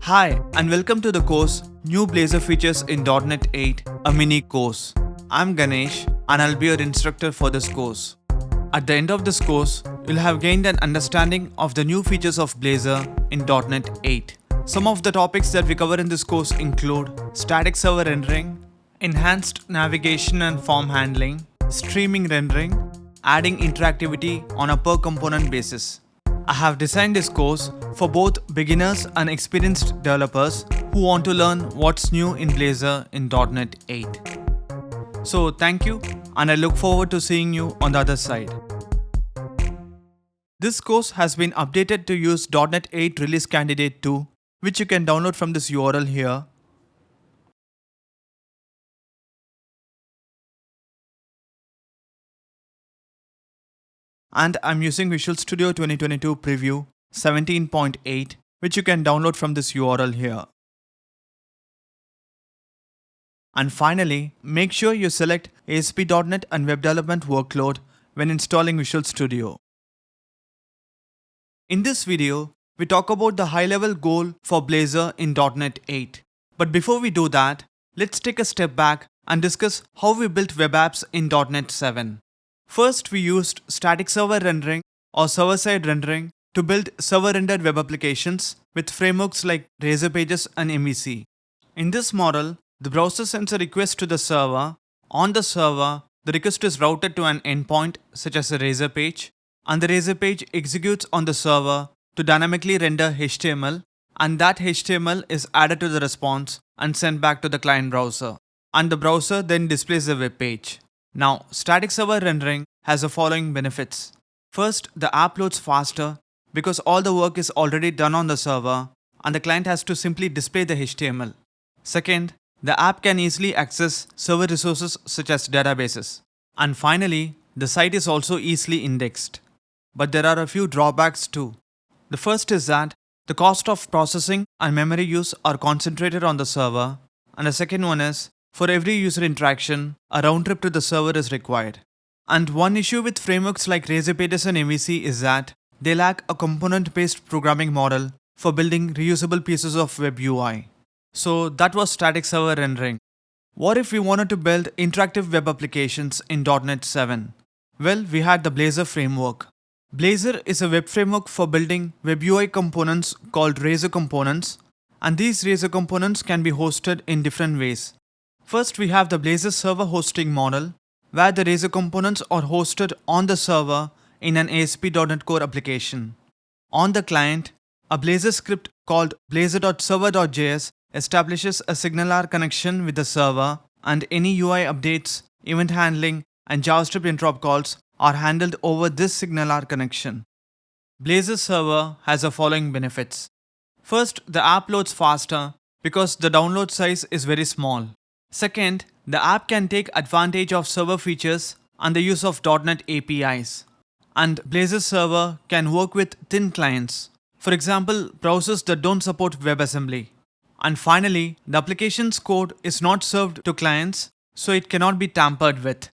Hi, and welcome to the course New Blazor Features in .NET 8, a mini course. I'm Ganesh, and I'll be your instructor for this course. At the end of this course, you'll have gained an understanding of the new features of Blazor in .NET 8. Some of the topics that we cover in this course include static server rendering, enhanced navigation and form handling, streaming rendering, adding interactivity on a per component basis. I have designed this course for both beginners and experienced developers who want to learn what's new in Blazor in .NET 8. So thank you, and I look forward to seeing you on the other side. This course has been updated to use .NET 8 Release Candidate 2, which you can download from this URL here. And I'm using Visual Studio 2022 Preview 17.8, which you can download from this URL here. And finally, make sure you select ASP.NET and Web Development Workload when installing Visual Studio. In this video, we talk about the high-level goal for Blazor in .NET 8. But before we do that, let's take a step back and discuss how we built web apps in .NET 7. First, we used static server rendering or server-side rendering to build server-rendered web applications with frameworks like Razor Pages and MVC. In this model, the browser sends a request to the server. On the server, the request is routed to an endpoint such as a Razor page, and the Razor page executes on the server to dynamically render HTML, and that HTML is added to the response and sent back to the client browser, and the browser then displays the web page. Now, static server rendering has the following benefits. First, the app loads faster because all the work is already done on the server and the client has to simply display the HTML. Second, the app can easily access server resources such as databases. And finally, the site is also easily indexed. But there are a few drawbacks too. The first is that the cost of processing and memory use are concentrated on the server, and the second one is for every user interaction, a round trip to the server is required. And one issue with frameworks like Razor Pages and MVC is that they lack a component-based programming model for building reusable pieces of web UI. So that was static server rendering. What if we wanted to build interactive web applications in .NET 7? Well, we had the Blazor framework. Blazor is a web framework for building web UI components called Razor components, and these Razor components can be hosted in different ways. First, we have the Blazor server hosting model, where the Razor components are hosted on the server in an ASP.NET Core application. On the client, a Blazor script called blazor.server.js establishes a SignalR connection with the server, and any UI updates, event handling, and JavaScript interop calls are handled over this SignalR connection. Blazor server has the following benefits. First, the app loads faster because the download size is very small. Second, the app can take advantage of server features and the use of .NET APIs. And Blazor server can work with thin clients. For example, browsers that don't support WebAssembly. And finally, the application's code is not served to clients, so it cannot be tampered with.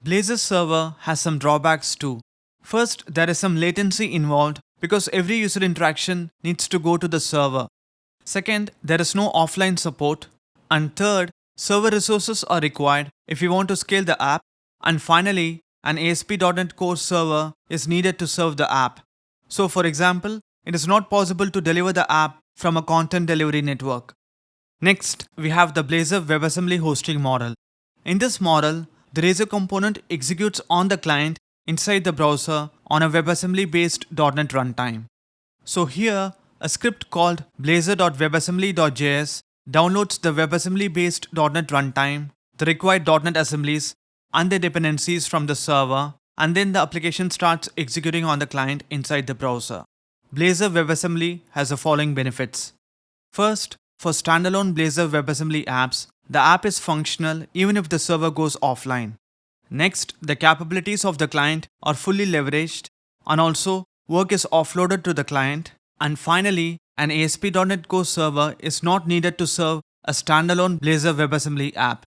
Blazor server has some drawbacks too. First, there is some latency involved because every user interaction needs to go to the server. Second, there is no offline support. And third, server resources are required if you want to scale the app. And finally, an ASP.NET Core server is needed to serve the app. So for example, it is not possible to deliver the app from a content delivery network. Next, we have the Blazor WebAssembly hosting model. In this model, the Razor component executes on the client inside the browser on a WebAssembly based .NET runtime. So here, a script called blazor.webassembly.js downloads the WebAssembly-based .NET runtime, the required .NET assemblies, and the dependencies from the server, and then the application starts executing on the client inside the browser. Blazor WebAssembly has the following benefits. First, for standalone Blazor WebAssembly apps, the app is functional even if the server goes offline. Next, the capabilities of the client are fully leveraged, and also work is offloaded to the client. And finally, an ASP.NET Core server is not needed to serve a standalone Blazor WebAssembly app.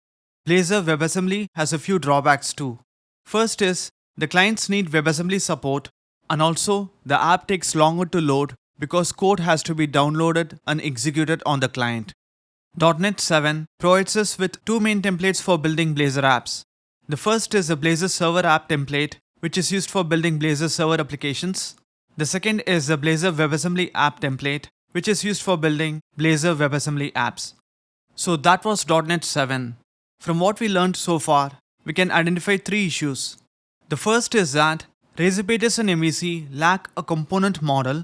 Blazor WebAssembly has a few drawbacks too. First is, the clients need WebAssembly support, and also the app takes longer to load because code has to be downloaded and executed on the client. .NET 7 provides us with two main templates for building Blazor apps. The first is the Blazor Server App template, which is used for building Blazor server applications. The second is the Blazor WebAssembly app template, which is used for building Blazor WebAssembly apps. So that was .NET 7. From what we learned so far, we can identify three issues. The first is that Razor Pages and MVC lack a component model.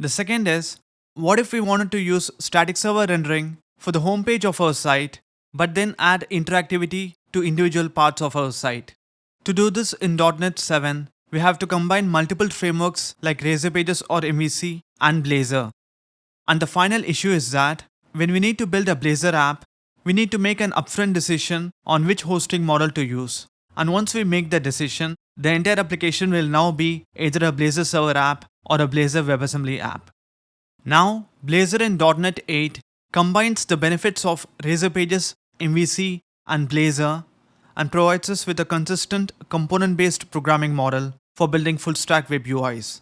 The second is, what if we wanted to use static server rendering for the homepage of our site, but then add interactivity to individual parts of our site? To do this in .NET 7, we have to combine multiple frameworks like Razor Pages or MVC and Blazor. And the final issue is that when we need to build a Blazor app, we need to make an upfront decision on which hosting model to use. And once we make the decision, the entire application will now be either a Blazor server app or a Blazor WebAssembly app. Now, Blazor in .NET 8 combines the benefits of Razor Pages, MVC, and Blazor and provides us with a consistent component-based programming model for building full-stack web UIs.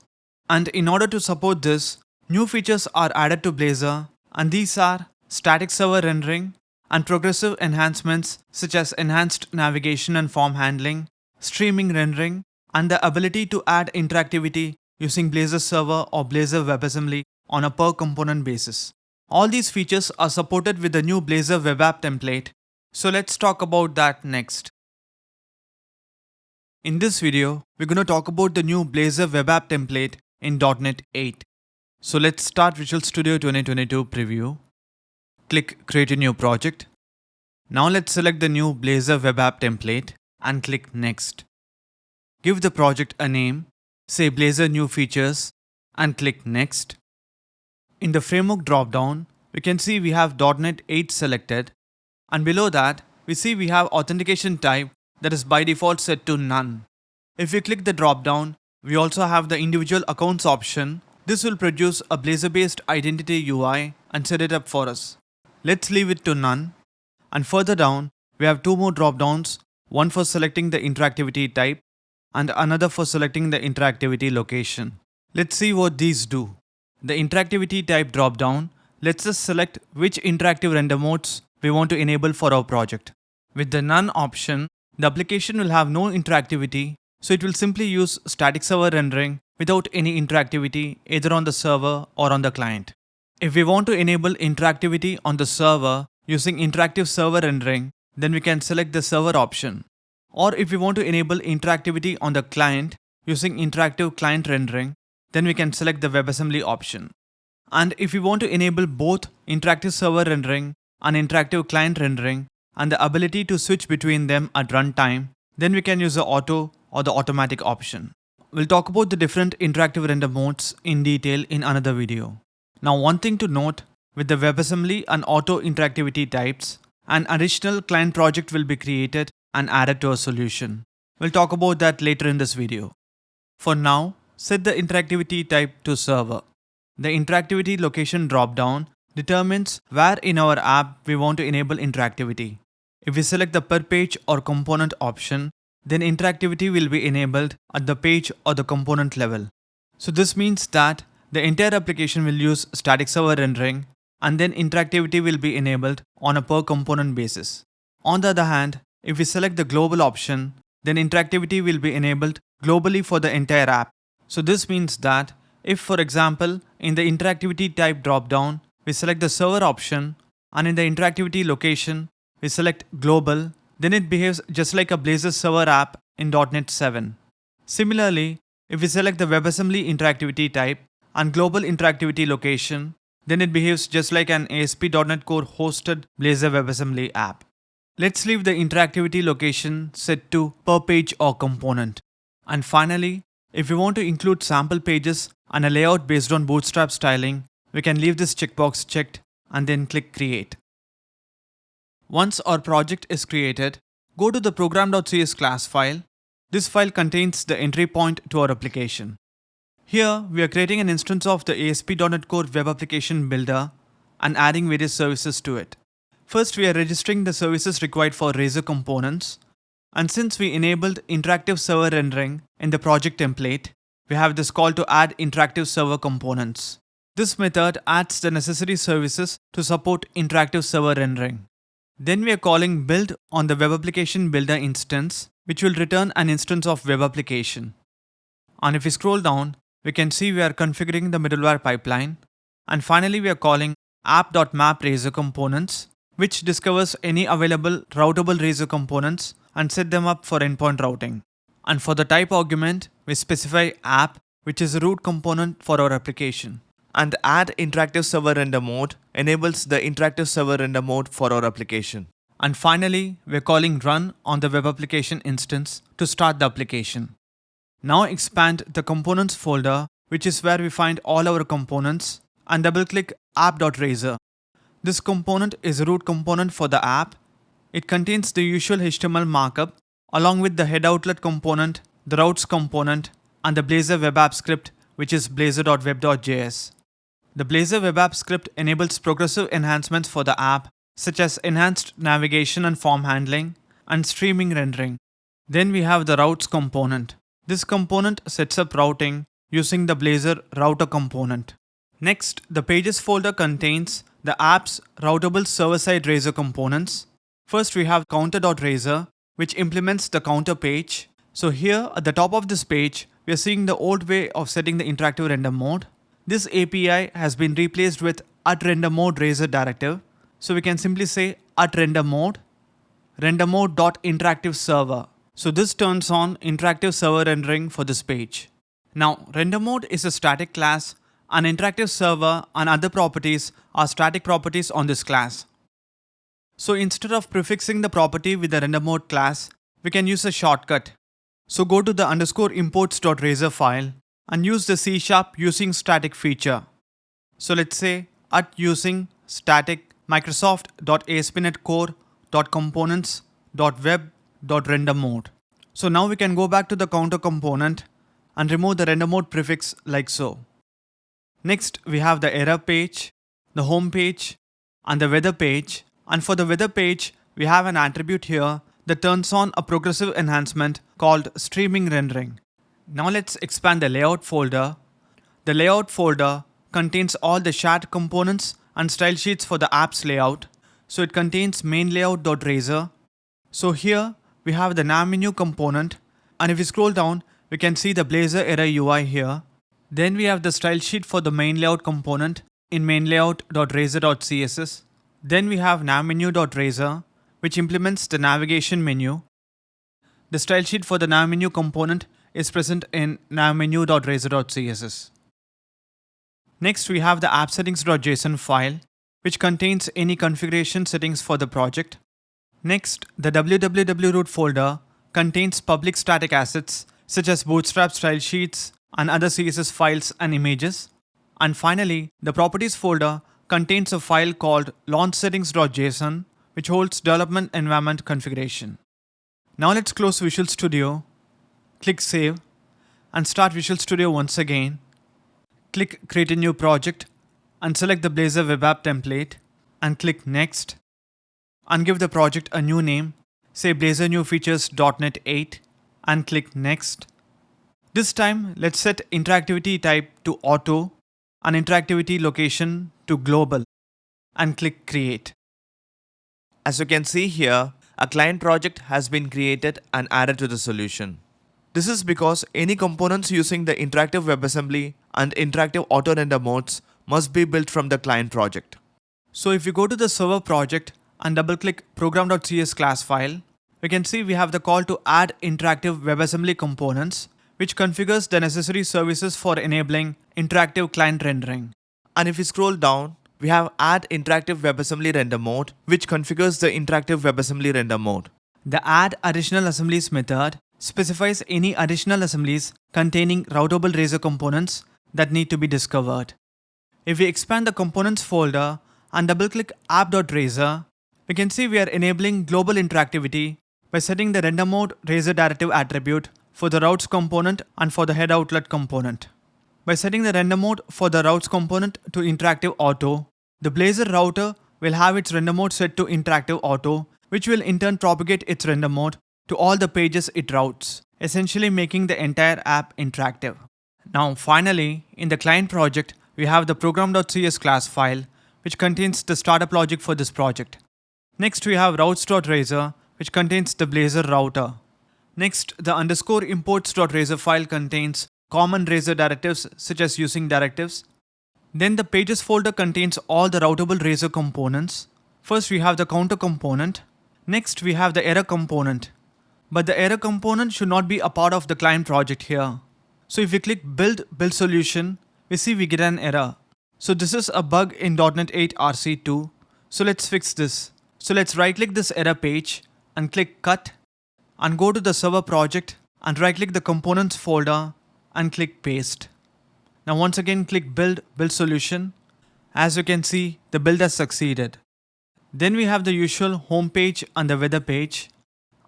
And in order to support this, new features are added to Blazor, and these are static server rendering and progressive enhancements such as enhanced navigation and form handling, streaming rendering, and the ability to add interactivity using Blazor Server or Blazor WebAssembly on a per component basis. All these features are supported with the new Blazor Web App template, so let's talk about that next. In this video, we're going to talk about the new Blazor Web App template in .NET 8. So let's start Visual Studio 2022 preview. Click Create a new project. Now let's select the new Blazor Web App template and click Next. Give the project a name, say Blazor New Features, and click Next. In the framework dropdown, we can see we have .NET 8 selected, and below that, we see we have authentication type that is by default set to None. If we click the dropdown, we also have the individual accounts option. This will produce a Blazor-based identity UI and set it up for us. Let's leave it to None. And further down, we have two more dropdowns, one for selecting the interactivity type and another for selecting the interactivity location. Let's see what these do. The interactivity type dropdown lets us select which interactive render modes we want to enable for our project. With the None option, the application will have no interactivity, so it will simply use static server rendering without any interactivity either on the server or on the client. If we want to enable interactivity on the server using interactive server rendering, then we can select the server option. Or if we want to enable interactivity on the client using interactive client rendering, then we can select the WebAssembly option. And if we want to enable both interactive server rendering and interactive client rendering and the ability to switch between them at runtime, then we can use the auto or the automatic option. We'll talk about the different interactive render modes in detail in another video. Now, one thing to note, with the WebAssembly and auto interactivity types, an additional client project will be created and added to a solution. We'll talk about that later in this video. For now, set the interactivity type to server. The interactivity location dropdown determines where in our app we want to enable interactivity. If we select the per page or component option, then interactivity will be enabled at the page or the component level. So this means that the entire application will use static server rendering and then interactivity will be enabled on a per component basis. On the other hand, if we select the global option, then interactivity will be enabled globally for the entire app. So this means that if, for example, in the interactivity type dropdown, we select the server option and in the interactivity location, we select global, then it behaves just like a Blazor server app in .NET 7. Similarly, if we select the WebAssembly interactivity type and global interactivity location, then it behaves just like an ASP.NET Core hosted Blazor WebAssembly app. Let's leave the interactivity location set to per page or component. And finally, if we want to include sample pages and a layout based on Bootstrap styling, we can leave this checkbox checked and then click Create. Once our project is created, go to the program.cs class file. This file contains the entry point to our application. Here, we are creating an instance of the ASP.NET Core Web Application Builder and adding various services to it. First, we are registering the services required for Razor components. And since we enabled interactive server rendering in the project template, we have this call to add interactive server components. This method adds the necessary services to support interactive server rendering. Then we are calling build on the web application builder instance, which will return an instance of web application. And if we scroll down, we can see we are configuring the middleware pipeline. And finally, we are calling app.map razor components, which discovers any available routable razor components and set them up for endpoint routing. And for the type argument, we specify app, which is a root component for our application. And add interactive server render mode enables the interactive server render mode for our application. And finally, we're calling run on the web application instance to start the application. Now expand the components folder, which is where we find all our components, and double click app.razor. This component is a root component for the app. It contains the usual HTML markup along with the head outlet component, the routes component, and the Blazor Web App script, which is blazor.web.js. The Blazor Web App script enables progressive enhancements for the app, such as enhanced navigation and form handling, and streaming rendering. Then we have the routes component. This component sets up routing using the Blazor router component. Next, the pages folder contains the app's routable server-side razor components. First, we have counter.razor, which implements the counter page. So here at the top of this page, we are seeing the old way of setting the interactive render mode. This API has been replaced with @renderMode razor directive. So we can simply say @renderMode, rendermode.interactive server. So this turns on interactive server rendering for this page. Now, renderMode is a static class, and interactive server and other properties are static properties on this class. So instead of prefixing the property with the renderMode class, we can use a shortcut. So go to the _imports.razor file and use the C# using static feature. So let's say using static microsoft.ASP.NET Core.components.web.renderMode. So now we can go back to the counter component and remove the renderMode prefix like so. Next, we have the error page, the home page, and the weather page. And for the weather page, we have an attribute here that turns on a progressive enhancement called streaming rendering. Now let's expand the layout folder. The layout folder contains all the shared components and style sheets for the app's layout. So it contains main layout.razor. So here we have the nav menu component, and if we scroll down, we can see the Blazor error UI here. Then we have the style sheet for the main layout component in mainlayout.razor.css. Then we have navmenu.razor, which implements the navigation menu. The style sheet for the nav menu component is present in navmenu.razor.css. Next, we have the appsettings.json file, which contains any configuration settings for the project. Next, the www root folder contains public static assets such as bootstrap style sheets and other CSS files and images. And finally, the properties folder contains a file called launchsettings.json, which holds development environment configuration. Now let's close Visual Studio, click Save, and start Visual Studio once again. Click Create a new project and select the Blazor Web App template and click Next and give the project a new name, say Blazor New Features.NET 8, and click Next. This time, let's set interactivity type to auto and interactivity location to global and click Create. As you can see here, a client project has been created and added to the solution. This is because any components using the interactive WebAssembly and interactive auto render modes must be built from the client project. So if you go to the server project and double click program.cs class file, we can see we have the call to add interactive WebAssembly components, which configures the necessary services for enabling interactive client rendering. And if we scroll down, we have add interactive WebAssembly render mode, which configures the interactive WebAssembly render mode. The add additional assemblies method specifies any additional assemblies containing routable razor components that need to be discovered. If we expand the components folder and double click app.razor, we can see we are enabling global interactivity by setting the render mode razor directive attribute for the routes component and for the head outlet component. By setting the render mode for the routes component to interactive auto, the Blazor router will have its render mode set to interactive auto, which will in turn propagate its render mode to all the pages it routes, essentially making the entire app interactive. Now finally, in the client project, we have the program.cs class file, which contains the startup logic for this project. Next, we have routes.razor, which contains the Blazor router. Next, the underscore imports.razor file contains common Razor directives such as using directives. Then the pages folder contains all the routable Razor components. First, we have the counter component. Next, we have the error component. But the error component should not be a part of the client project here. So if we click build solution, we see we get an error. So this is a bug in .NET 8 RC2. So let's fix this. So let's right click this error page and click cut and go to the server project and right click the components folder and click paste. Now once again click build solution. As you can see, the build has succeeded. Then we have the usual home page and the weather page.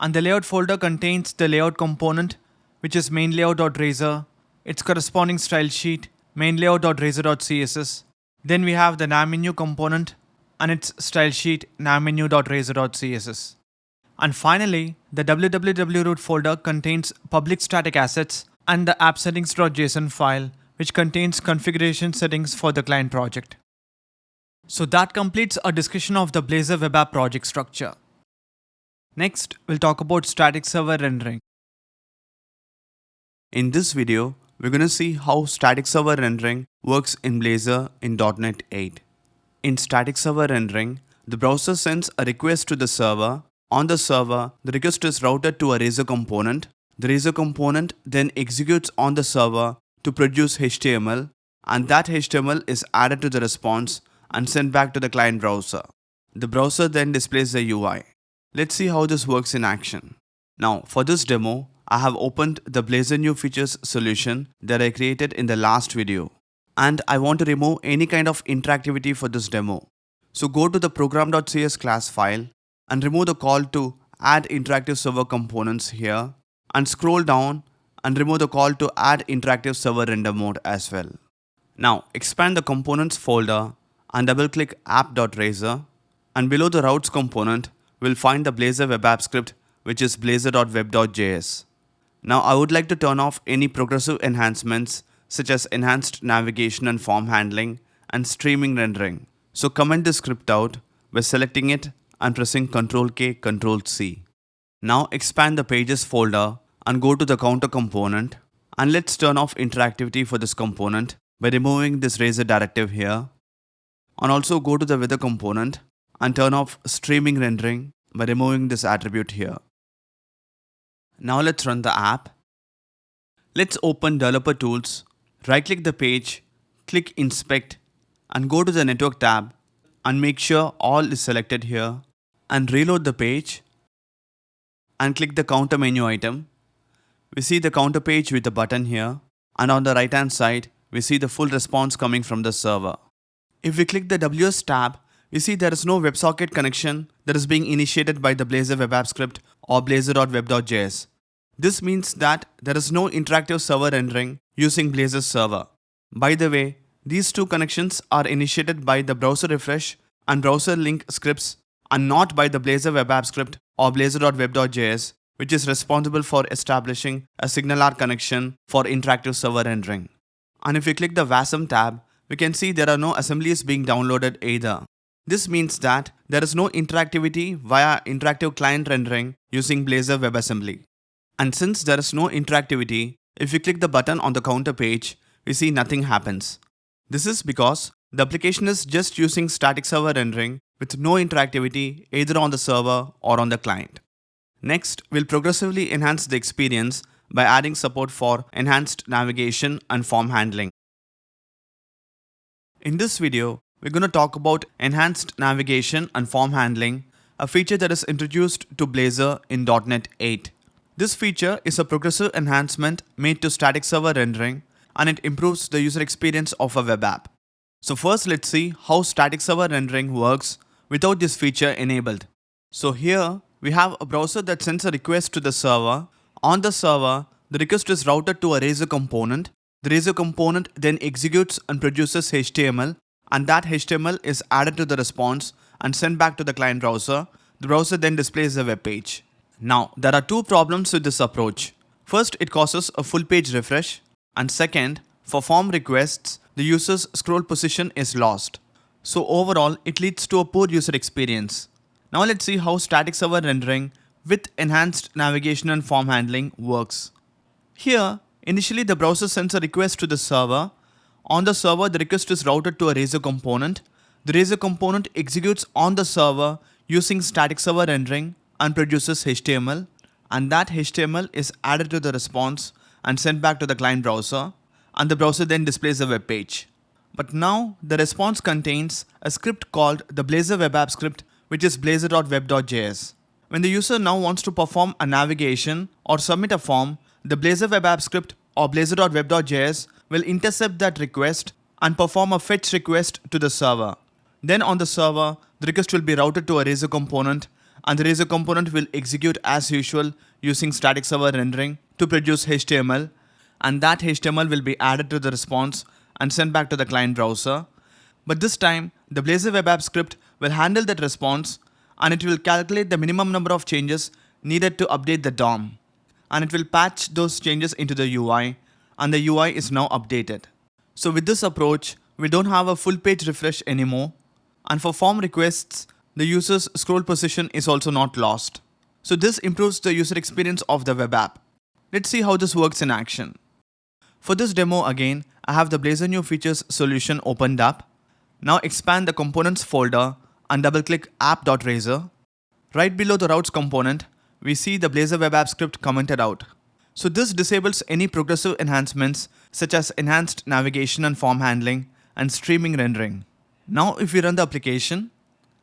And the layout folder contains the layout component, which is main layout.razor, its corresponding style sheet, main layout.razor.css. Then we have the navmenu component and its style sheet, navmenu.razor.css. And finally, the www root folder contains public static assets and the app settings.json file, which contains configuration settings for the client project. So that completes our discussion of the Blazor Web App project structure. Next, we'll talk about static server rendering. In this video, we're going to see how static server rendering works in Blazor in .NET 8. In static server rendering, the browser sends a request to the server. On the server, the request is routed to a Razor component. The Razor component then executes on the server to produce HTML, and that HTML is added to the response and sent back to the client browser. The browser then displays the UI. Let's see how this works in action. Now, for this demo, I have opened the Blazor New Features solution that I created in the last video. And I want to remove any kind of interactivity for this demo. So go to the program.cs class file and remove the call to add interactive server components here. And scroll down and remove the call to add interactive server render mode as well. Now, expand the components folder and double click app.razor. And below the routes component, we'll find the Blazor Web App script, which is blazor.web.js. Now I would like to turn off any progressive enhancements such as enhanced navigation and form handling and streaming rendering. So comment this script out by selecting it and pressing Ctrl-K, Ctrl-C. Now expand the pages folder and go to the counter component, and let's turn off interactivity for this component by removing this Razor directive here. And also go to the weather component and turn off streaming rendering by removing this attribute here. Now let's run the app. Let's open Developer Tools, right click the page, click Inspect and go to the Network tab and make sure all is selected here and reload the page and click the counter menu item. We see the counter page with the button here, and on the right hand side we see the full response coming from the server. If we click the WS tab, we see there is no WebSocket connection that is being initiated by the Blazor Web App script or blazor.web.js. This means that there is no interactive server rendering using Blazor server. By the way, these two connections are initiated by the browser refresh and browser link scripts and not by the Blazor Web App script or blazor.web.js, which is responsible for establishing a SignalR connection for interactive server rendering. And if we click the WASM tab, we can see there are no assemblies being downloaded either. This means that there is no interactivity via interactive client rendering using Blazor WebAssembly. And since there is no interactivity, if we click the button on the counter page, we see nothing happens. This is because the application is just using static server rendering with no interactivity either on the server or on the client. Next, we'll progressively enhance the experience by adding support for enhanced navigation and form handling. In this video, we're going to talk about enhanced navigation and form handling, a feature that is introduced to Blazor in .NET 8. This feature is a progressive enhancement made to static server rendering, and it improves the user experience of a web app. So first, let's see how static server rendering works without this feature enabled. So here we have a browser that sends a request to the server. On the server, the request is routed to a Razor component. The Razor component then executes and produces HTML, and that HTML is added to the response and sent back to the client browser. The browser then displays the web page. Now, there are two problems with this approach. First, it causes a full page refresh, and second, for form requests, the user's scroll position is lost. So overall, it leads to a poor user experience. Now let's see how static server rendering with enhanced navigation and form handling works. Here, initially the browser sends a request to the server. On the server, the request is routed to a Razor component. The Razor component executes on the server using static server rendering and produces HTML, and that HTML is added to the response and sent back to the client browser, and the browser then displays a web page. But now the response contains a script called the Blazor Web App script, which is blazor.web.js. When the user now wants to perform a navigation or submit a form, the Blazor Web App script or blazor.web.js will intercept that request and perform a fetch request to the server. Then on the server, the request will be routed to a Razor component, and the Razor component will execute as usual using static server rendering to produce HTML, and that HTML will be added to the response and sent back to the client browser. But this time, the Blazor Web App script will handle that response, and it will calculate the minimum number of changes needed to update the DOM, and it will patch those changes into the UI, and the UI is now updated. So with this approach, we don't have a full page refresh anymore, and for form requests, the user's scroll position is also not lost. So this improves the user experience of the web app. Let's see how this works in action. For this demo again, I have the Blazor New Features solution opened up. Now expand the components folder and double click app.razor. Right below the routes component, we see the Blazor Web App script commented out. So this disables any progressive enhancements such as enhanced navigation and form handling and streaming rendering. Now if we run the application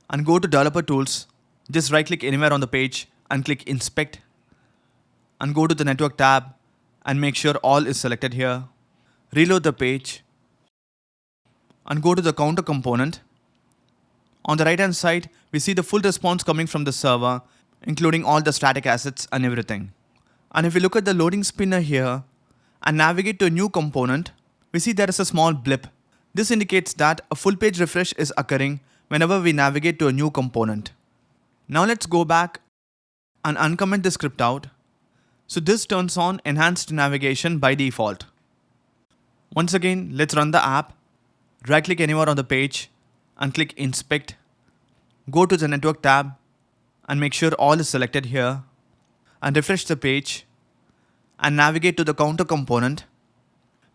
and go to Developer Tools, just right click anywhere on the page and click Inspect and go to the Network tab and make sure all is selected here. Reload the page and go to the counter component. On the right hand side, we see the full response coming from the server, including all the static assets and everything. And if we look at the loading spinner here and navigate to a new component, we see there is a small blip. This indicates that a full page refresh is occurring whenever we navigate to a new component. Now let's go back and uncomment the script out. So this turns on enhanced navigation by default. Once again, let's run the app. Right click anywhere on the page and click Inspect. Go to the Network tab and make sure all is selected here, and refresh the page and navigate to the counter component.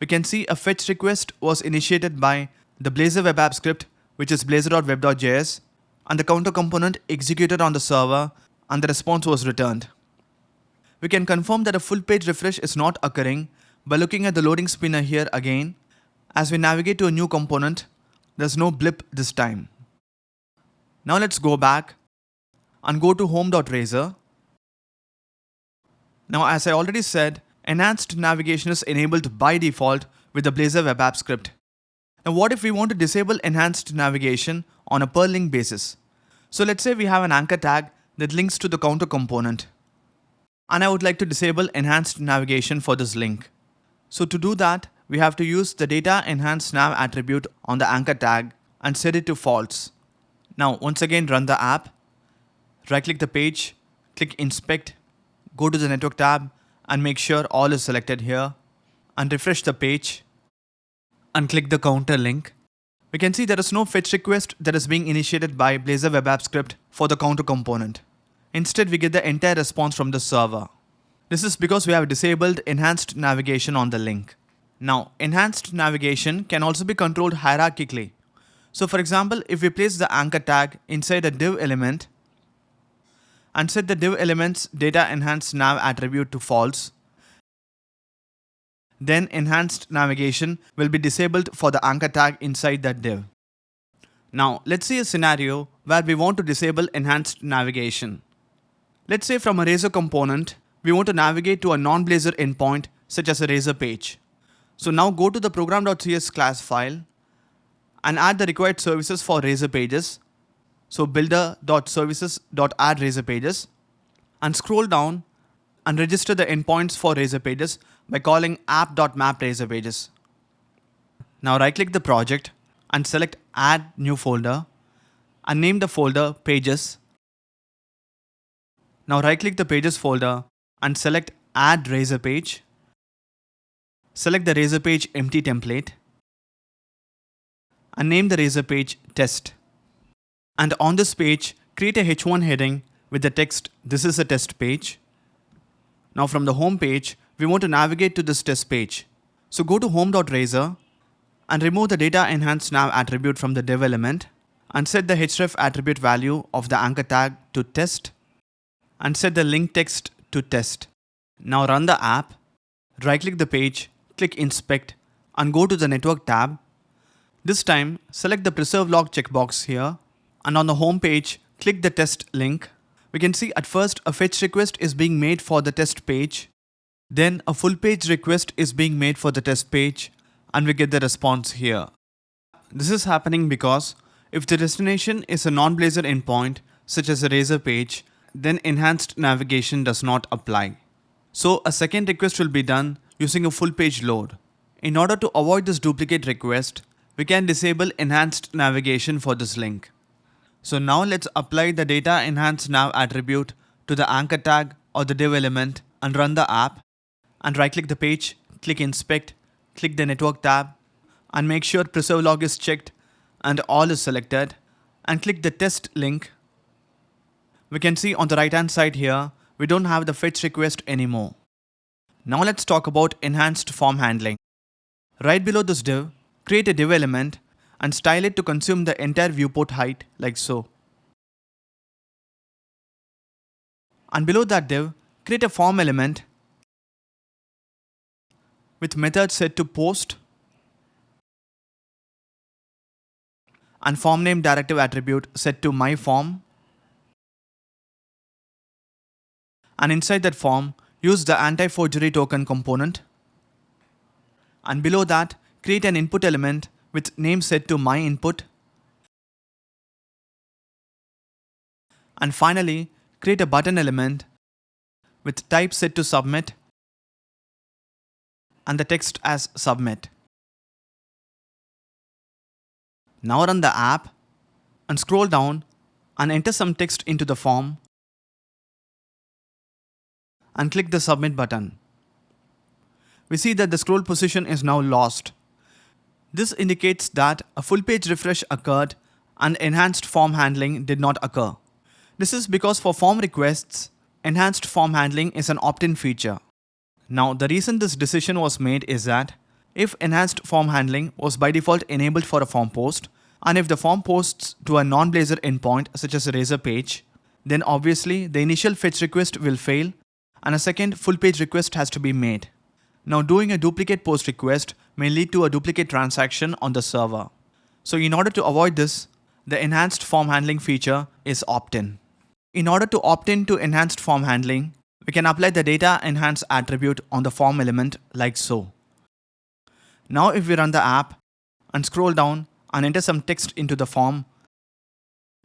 We can see a fetch request was initiated by the Blazor Web App script, which is blazor.web.js, and the counter component executed on the server, and the response was returned. We can confirm that a full page refresh is not occurring by looking at the loading spinner here again. As we navigate to a new component, there's no blip this time. Now let's go back and go to home.razor. Now as I already said, enhanced navigation is enabled by default with the Blazor Web App script. Now what if we want to disable enhanced navigation on a per link basis? So let's say we have an anchor tag that links to the counter component, and I would like to disable enhanced navigation for this link. So to do that, we have to use the data enhanced nav attribute on the anchor tag and set it to false. Now once again run the app, right click the page, click Inspect, go to the Network tab and make sure all is selected here, and refresh the page and click the counter link. We can see there is no fetch request that is being initiated by Blazor Web App script for the counter component. Instead, we get the entire response from the server. This is because we have disabled enhanced navigation on the link. Now, enhanced navigation can also be controlled hierarchically. So for example, if we place the anchor tag inside a div element and set the div element's data enhanced nav attribute to false, then enhanced navigation will be disabled for the anchor tag inside that div. Now let's see a scenario where we want to disable enhanced navigation. Let's say from a Razor component, we want to navigate to a non-Blazor endpoint such as a Razor page. So now go to the program.cs class file and add the required services for Razor pages. So builder.services.add Razor pages, and scroll down and register the endpoints for Razor pages by calling app.map Razor pages. Now right click the project and select add new folder and name the folder pages. Now right click the pages folder and select add Razor page. Select the Razor page empty template and name the Razor page test. And on this page, create a H1 heading with the text, "This is a test page." Now from the home page, we want to navigate to this test page. So go to home.razor and remove the data enhanced nav attribute from the div element and set the href attribute value of the anchor tag to test and set the link text to test. Now run the app, right click the page, click inspect and go to the network tab. This time select the preserve log checkbox here and on the home page click the test link. We can see at first a fetch request is being made for the test page. Then a full page request is being made for the test page and we get the response here. This is happening because if the destination is a non-Blazor endpoint such as a Razor page, then enhanced navigation does not apply. So a second request will be done using a full page load. In order to avoid this duplicate request, we can disable enhanced navigation for this link. So now let's apply the data enhanced nav attribute to the anchor tag or the div element and run the app and right click the page, click inspect, click the network tab and make sure preserve log is checked and all is selected and click the test link. We can see on the right hand side here, we don't have the fetch request anymore. Now let's talk about enhanced form handling. Right below this div, create a div element and style it to consume the entire viewport height like so. And below that div, create a form element with method set to post and form name directive attribute set to my form. And inside that form, use the anti-forgery token component. And below that, create an input element with name set to my input. And finally, create a button element with type set to submit and the text as submit. Now run the app and scroll down and enter some text into the form and click the submit button. We see that the scroll position is now lost. This indicates that a full page refresh occurred and enhanced form handling did not occur. This is because for form requests, enhanced form handling is an opt-in feature. Now the reason this decision was made is that if enhanced form handling was by default enabled for a form post, and if the form posts to a non-Blazor endpoint such as a Razor page, then obviously the initial fetch request will fail and a second full page request has to be made. Now doing a duplicate post request may lead to a duplicate transaction on the server. So in order to avoid this, the enhanced form handling feature is opt-in. In order to opt in to enhanced form handling, we can apply the data enhance attribute on the form element like so. Now if we run the app and scroll down and enter some text into the form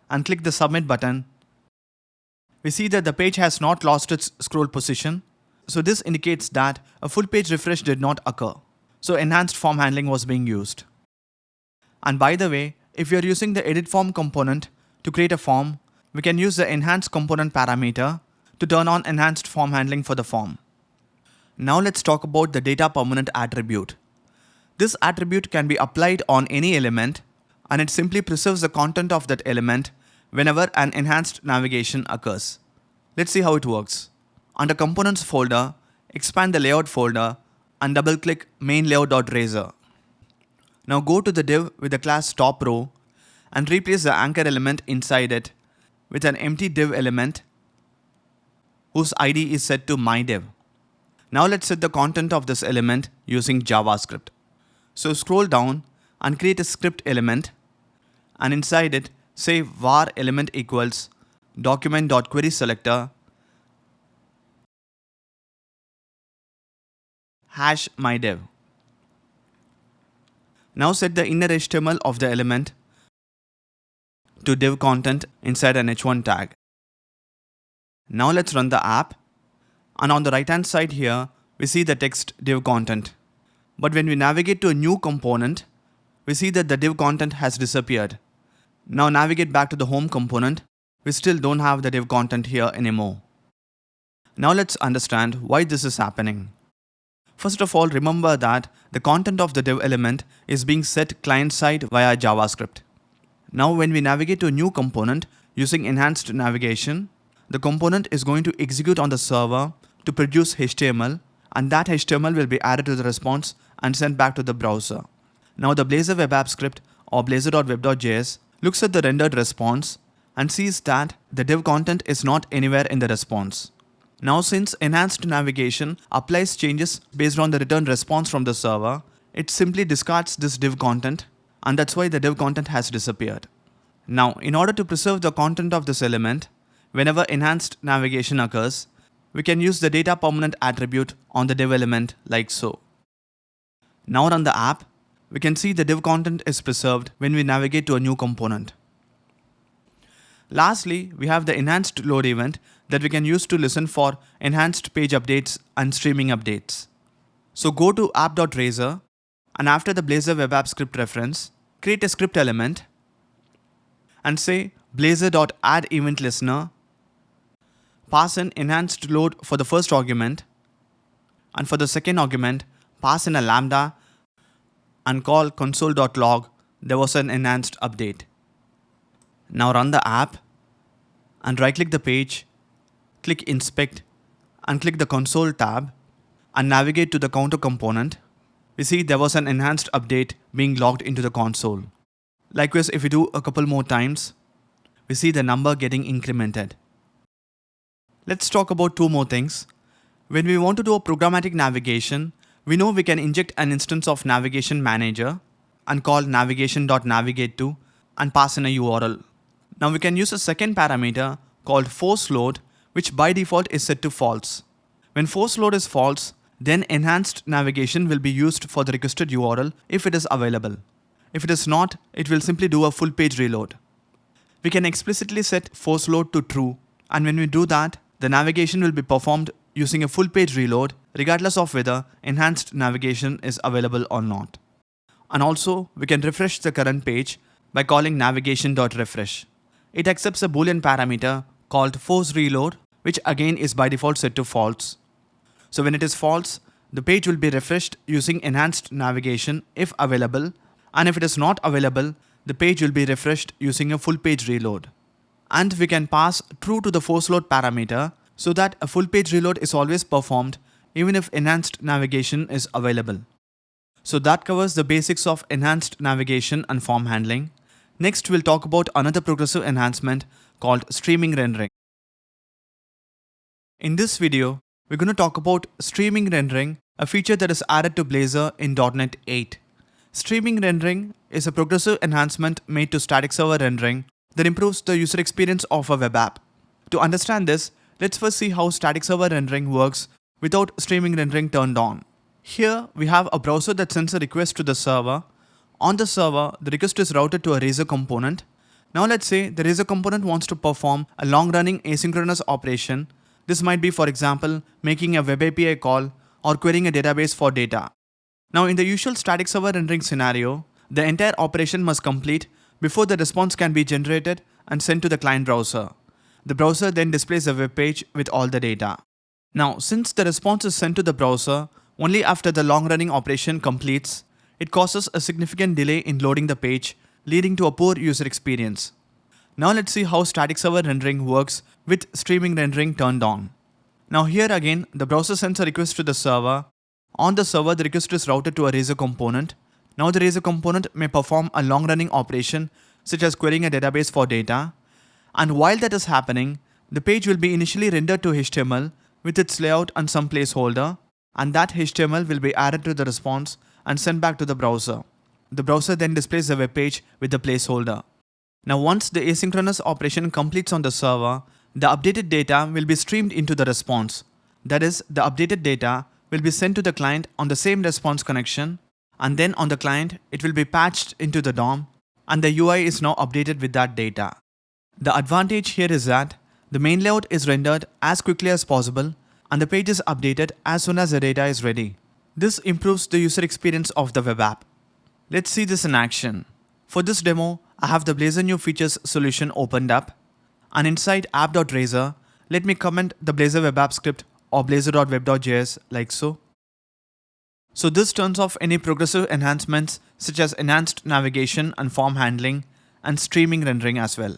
and click the submit button, we see that the page has not lost its scroll position. So this indicates that a full page refresh did not occur. So enhanced form handling was being used. And by the way, if you are using the edit form component to create a form, we can use the enhanced component parameter to turn on enhanced form handling for the form. Now let's talk about the data permanent attribute. This attribute can be applied on any element and it simply preserves the content of that element whenever an enhanced navigation occurs. Let's see how it works. Under Components folder, expand the Layout folder and double-click main layout.razor. Now go to the div with the class top row and replace the anchor element inside it with an empty div element whose ID is set to myDiv. Now let's set the content of this element using JavaScript. So scroll down and create a script element and inside it say var element equals document.querySelector hash myDiv. Now set the inner HTML of the element to div content inside an h1 tag. Now let's run the app and on the right hand side here we see the text div content. But when we navigate to a new component, we see that the div content has disappeared. Now navigate back to the home component, we still don't have the div content here anymore. Now let's understand why this is happening. First of all, remember that the content of the div element is being set client-side via JavaScript. Now when we navigate to a new component using enhanced navigation, the component is going to execute on the server to produce HTML, and that HTML will be added to the response and sent back to the browser. Now the Blazor Web App script or blazor.web.js looks at the rendered response and sees that the div content is not anywhere in the response. Now since enhanced navigation applies changes based on the returned response from the server, it simply discards this div content, and that's why the div content has disappeared. Now in order to preserve the content of this element, whenever enhanced navigation occurs, we can use the data permanent attribute on the div element like so. Now run the app. We can see the div content is preserved when we navigate to a new component. Lastly, we have the enhanced load event that we can use to listen for enhanced page updates and streaming updates. So go to app.razor, and after the Blazor Web App script reference, create a script element and say blazor.addEventListener, pass in enhanced load for the first argument, and for the second argument, pass in a lambda and call console.log there was an enhanced update. Now run the app and right click the page, click inspect and click the console tab and navigate to the counter component. We see there was an enhanced update being logged into the console. Likewise, if we do a couple more times, we see the number getting incremented. Let's talk about two more things. When we want to do a programmatic navigation, we know we can inject an instance of navigation manager and call navigation.navigateTo and pass in a URL. Now we can use a second parameter called forceLoad, which by default is set to false. When forceLoad is false, then enhanced navigation will be used for the requested URL if it is available. If it is not, it will simply do a full page reload. We can explicitly set forceLoad to true, and when we do that, the navigation will be performed using a full page reload regardless of whether enhanced navigation is available or not. And also, we can refresh the current page by calling navigation.refresh. It accepts a boolean parameter called forceReload, which again is by default set to false. So when it is false, the page will be refreshed using enhanced navigation if available, and if it is not available, the page will be refreshed using a full page reload. And we can pass true to the forceLoad parameter so that a full page reload is always performed even if enhanced navigation is available. So that covers the basics of enhanced navigation and form handling. Next, we'll talk about another progressive enhancement called streaming rendering. In this video, we're going to talk about streaming rendering, a feature that is added to Blazor in .NET 8. Streaming rendering is a progressive enhancement made to static server rendering that improves the user experience of a web app. To understand this, let's first see how static server rendering works without streaming rendering turned on. Here, we have a browser that sends a request to the server. On the server, the request is routed to a Razor component. Now let's say the Razor component wants to perform a long-running asynchronous operation. This might be, for example, making a web API call or querying a database for data. Now in the usual static server rendering scenario, the entire operation must complete before the response can be generated and sent to the client browser. The browser then displays a web page with all the data. Now since the response is sent to the browser only after the long-running operation completes, it causes a significant delay in loading the page, leading to a poor user experience. Now let's see how static server rendering works with streaming rendering turned on. Now here again, the browser sends a request to the server. On the server, the request is routed to a Razor component. Now the Razor component may perform a long-running operation such as querying a database for data. And while that is happening, the page will be initially rendered to HTML with its layout and some placeholder, and that HTML will be added to the response and sent back to the browser. The browser then displays the web page with the placeholder. Now once the asynchronous operation completes on the server, the updated data will be streamed into the response. That is, the updated data will be sent to the client on the same response connection, and then on the client it will be patched into the DOM, and the UI is now updated with that data. The advantage here is that the main layout is rendered as quickly as possible and the page is updated as soon as the data is ready. This improves the user experience of the web app. Let's see this in action. For this demo, I have the Blazor New Features solution opened up, and inside app.razor, let me comment the Blazor Web App script or blazor.web.js like so. So this turns off any progressive enhancements such as enhanced navigation and form handling and streaming rendering as well.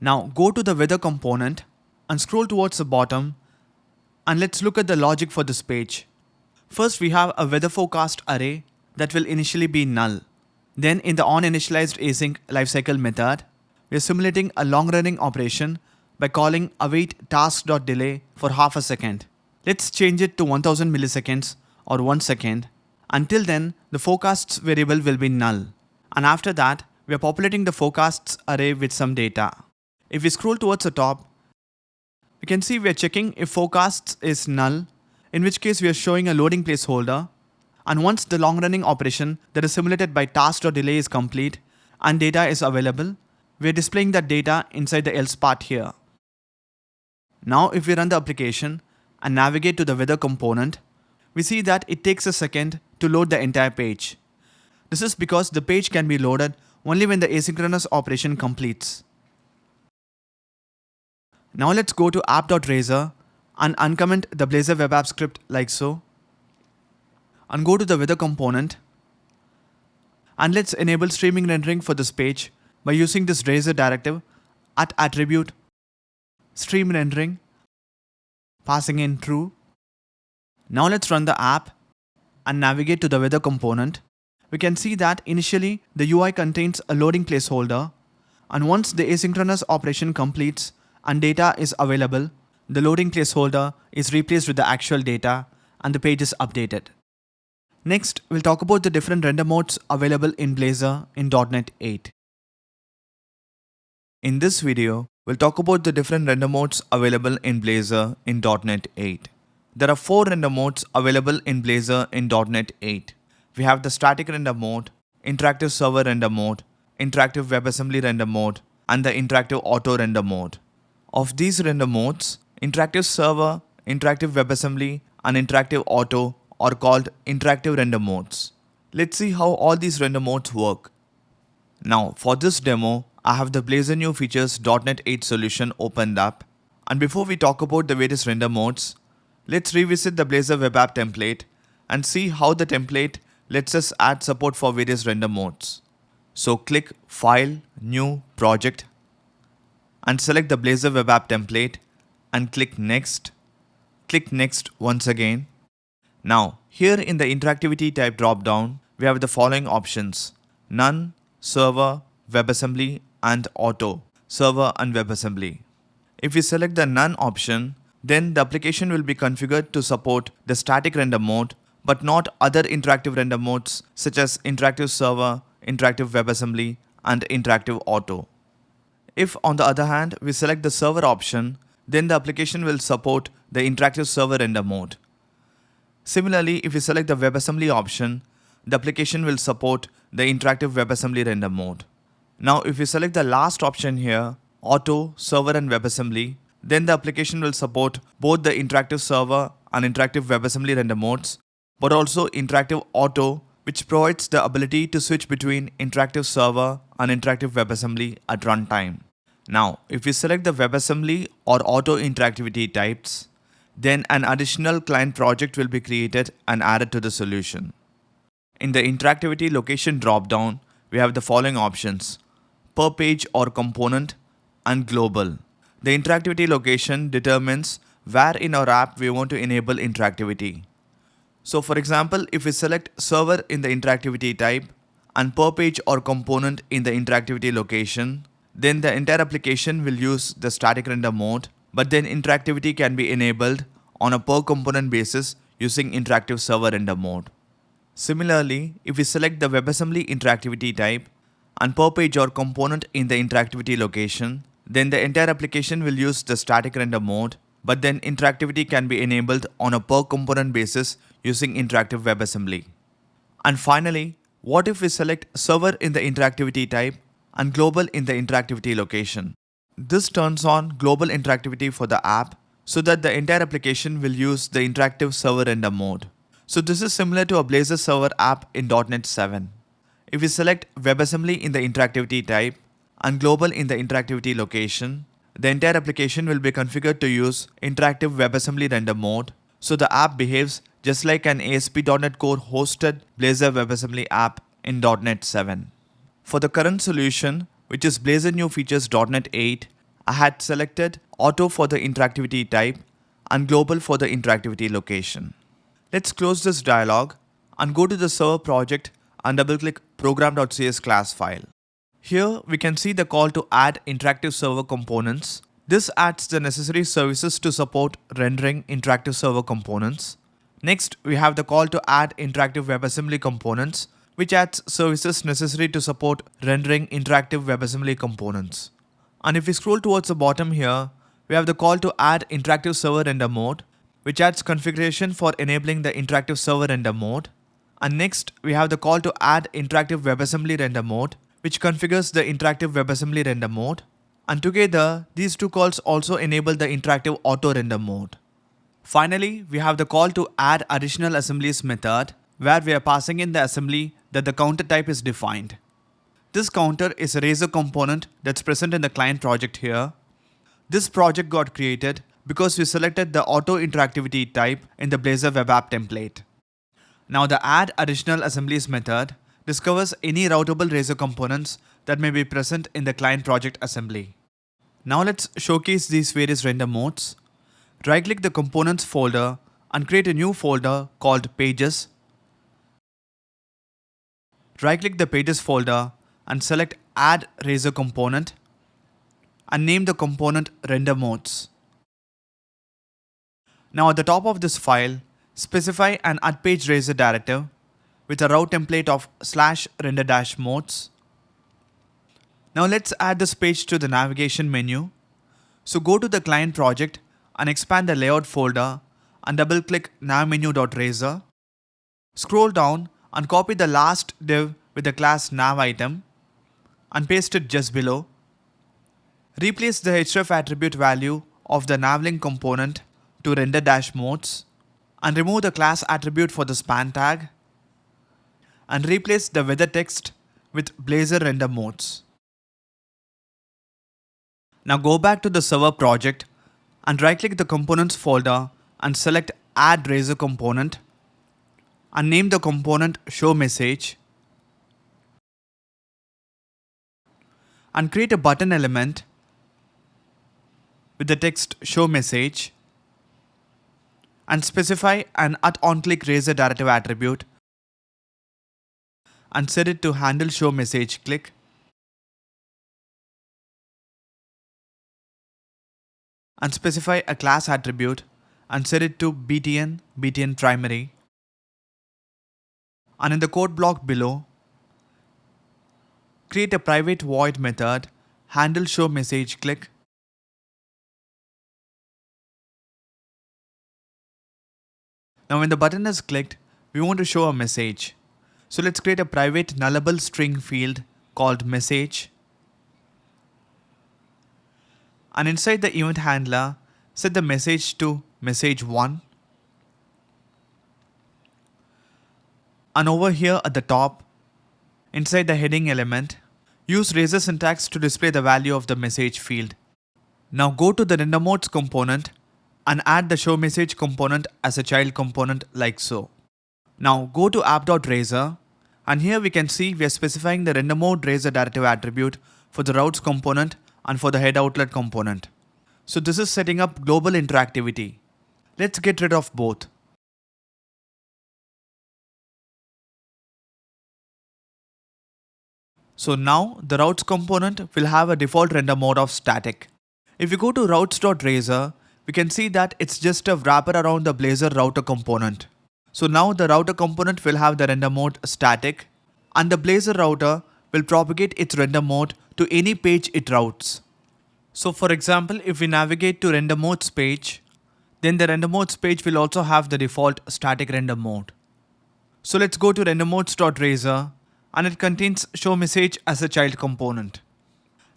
Now go to the weather component and scroll towards the bottom, and let's look at the logic for this page. First, we have a weather forecast array that will initially be null. Then in the onInitialized async lifecycle method, we are simulating a long-running operation by calling await task.delay for half a second. Let's change it to 1000 milliseconds or 1 second. Until then, the forecasts variable will be null. And after that, we are populating the forecasts array with some data. If we scroll towards the top, we can see we are checking if forecasts is null, in which case we are showing a loading placeholder. And once the long-running operation that is simulated by task.delay is complete and data is available, we are displaying that data inside the else part here. Now if we run the application and navigate to the weather component, we see that it takes a second to load the entire page. This is because the page can be loaded only when the asynchronous operation completes. Now let's go to app.razor and uncomment the Blazor Web App script like so. And go to the weather component. And let's enable streaming rendering for this page by using this Razor directive at attribute stream rendering, passing in true. Now let's run the app and navigate to the weather component. We can see that initially the UI contains a loading placeholder, and once the asynchronous operation completes and data is available, the loading placeholder is replaced with the actual data and the page is updated. Next, we'll talk about the different render modes available in Blazor in .NET 8. In this video, we'll talk about the different render modes available in Blazor in .NET 8. There are 4 render modes available in Blazor in .NET 8. We have the static render mode, interactive server render mode, interactive WebAssembly render mode, and the interactive auto render mode. Of these render modes, interactive server, interactive WebAssembly, and interactive auto are called interactive render modes. Let's see how all these render modes work. Now, for this demo, I have the Blazor New Features .NET 8 solution opened up. And before we talk about the various render modes, let's revisit the Blazor Web App template and see how the template lets us add support for various render modes. So click File, New, Project, and select the Blazor Web App template and click Next. Click Next once again. Now, here in the interactivity type drop-down, we have the following options: None, Server, WebAssembly, and Auto, Server and WebAssembly. If we select the None option, then the application will be configured to support the static render mode, but not other interactive render modes such as interactive server, interactive WebAssembly, and interactive auto. If on the other hand, we select the server option, then the application will support the interactive server render mode. Similarly, if we select the WebAssembly option, the application will support the interactive WebAssembly render mode. Now, if we select the last option here, Auto, Server and WebAssembly, then the application will support both the interactive server and interactive WebAssembly render modes, but also interactive auto, which provides the ability to switch between interactive server and interactive WebAssembly at runtime. Now, if we select the WebAssembly or auto interactivity types, then an additional client project will be created and added to the solution. In the interactivity location dropdown, we have the following options: per page or component, and global. The interactivity location determines where in our app we want to enable interactivity. So for example, if we select server in the interactivity type and per page or component in the interactivity location, then the entire application will use the static render mode, but then interactivity can be enabled on a per component basis using interactive server render mode. Similarly, if we select the WebAssembly interactivity type and per page or component in the interactivity location, then the entire application will use the static render mode, but then interactivity can be enabled on a per component basis using interactive WebAssembly. And finally, what if we select server in the interactivity type and global in the interactivity location? This turns on global interactivity for the app so that the entire application will use the interactive server render mode. So this is similar to a Blazor server app in .NET 7. If we select WebAssembly in the interactivity type and global in the interactivity location, the entire application will be configured to use interactive WebAssembly render mode, so the app behaves just like an ASP.NET Core hosted Blazor WebAssembly app in .NET 7. For the current solution, which is Blazor New Features .NET 8, I had selected Auto for the interactivity type and Global for the interactivity location. Let's close this dialog and go to the server project and double-click program.cs class file. Here we can see the call to add interactive server components. This adds the necessary services to support rendering interactive server components. Next, we have the call to add interactive WebAssembly components, which adds services necessary to support rendering interactive WebAssembly components. And if we scroll towards the bottom here, we have the call to add interactive server render mode, which adds configuration for enabling the interactive server render mode. And next, we have the call to add interactive WebAssembly render mode, which configures the interactive WebAssembly render mode. And together, these two calls also enable the interactive auto render mode. Finally, we have the call to add additional assemblies method, where we are passing in the assembly that the counter type is defined. This counter is a Razor component that's present in the client project here. This project got created because we selected the auto interactivity type in the Blazor Web App template. Now the add additional assemblies method discovers any routable Razor components that may be present in the client project assembly. Now let's showcase these various render modes. Right-click the components folder and create a new folder called Pages. Right-click the Pages folder and select Add Razor Component and name the component Render Modes. Now at the top of this file, specify an add-page Razor directive with a route template of /render-modes. Now let's add this page to the navigation menu. So go to the client project and expand the layout folder and double-click navmenu.razor. Scroll down and copy the last div with the class navItem and paste it just below. Replace the href attribute value of the navlink component to render-modes and remove the class attribute for the span tag and replace the weather text with Blazor render modes. Now go back to the server project and right-click the components folder and select Add Razor Component and name the component Show Message and create a button element with the text Show Message and specify an @onClick Razor directive attribute and set it to handle Show Message click. And specify a class attribute and set it to btn primary. And in the code block below, create a private void method handle show message click. Now when the button is clicked, we want to show a message. So let's create a private nullable string field called message. And inside the event handler, set the message to message1. And over here at the top, inside the heading element, use Razor syntax to display the value of the message field. Now go to the render modes component and add the show message component as a child component like so. Now go to app.razor and here we can see we are specifying the render mode razor directive attribute for the routes component and for the head outlet component. So this is setting up global interactivity. Let's get rid of both. So now the routes component will have a default render mode of static. If we go to routes.razor, we can see that it's just a wrapper around the Blazor router component. So now the router component will have the render mode static and the Blazor router will propagate its render mode to any page it routes. So for example, if we navigate to render modes page, then the render modes page will also have the default static render mode. So let's go to rendermodes.razor and it contains show message as a child component.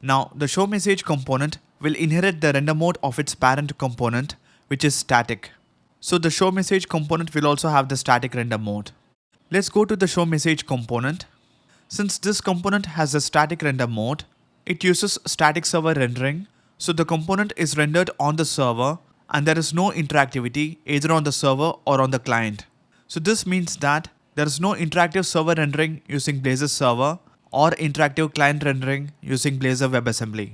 Now the show message component will inherit the render mode of its parent component, which is static. So the show message component will also have the static render mode. Let's go to the show message component. Since this component has a static render mode, it uses static server rendering. So the component is rendered on the server and there is no interactivity either on the server or on the client. So this means that there is no interactive server rendering using Blazor server or interactive client rendering using Blazor WebAssembly.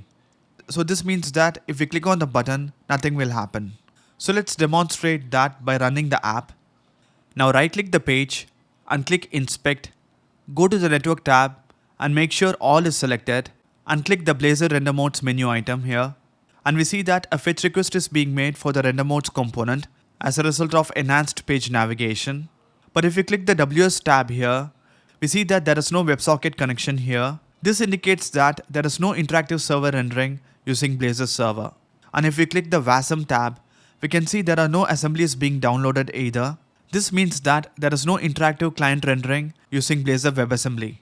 So this means that if we click on the button, nothing will happen. So let's demonstrate that by running the app. Now right click the page and click inspect. Go to the network tab and make sure all is selected and click the Blazor render modes menu item here. And we see that a fetch request is being made for the render modes component as a result of enhanced page navigation. But if we click the WS tab here, we see that there is no WebSocket connection here. This indicates that there is no interactive server rendering using Blazor server. And if we click the WASM tab, we can see there are no assemblies being downloaded either. This means that there is no interactive client rendering using Blazor WebAssembly.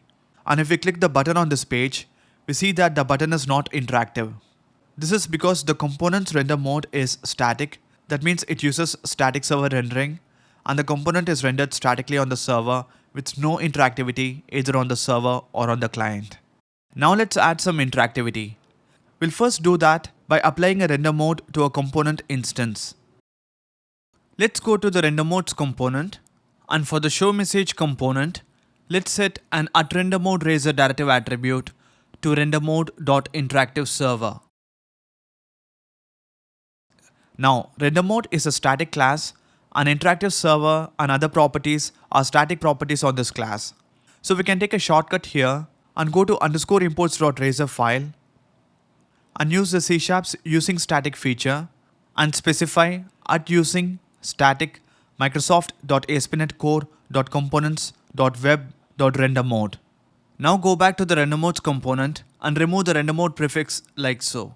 And if we click the button on this page, we see that the button is not interactive. This is because the component's render mode is static. That means it uses static server rendering, and the component is rendered statically on the server with no interactivity either on the server or on the client. Now let's add some interactivity. We'll first do that by applying a render mode to a component instance. Let's go to the render modes component, and for the show message component, let's set an @renderModeRaiser directive attribute to renderMode.interactiveServer. Now, render mode is a static class, and interactive server and other properties are static properties on this class. So we can take a shortcut here and go to _imports.razor file and use the C# using static feature and specify @using static microsoft.ASP.NET Core.components.web.renderMode. Now go back to the render modes component and remove the render mode prefix like so.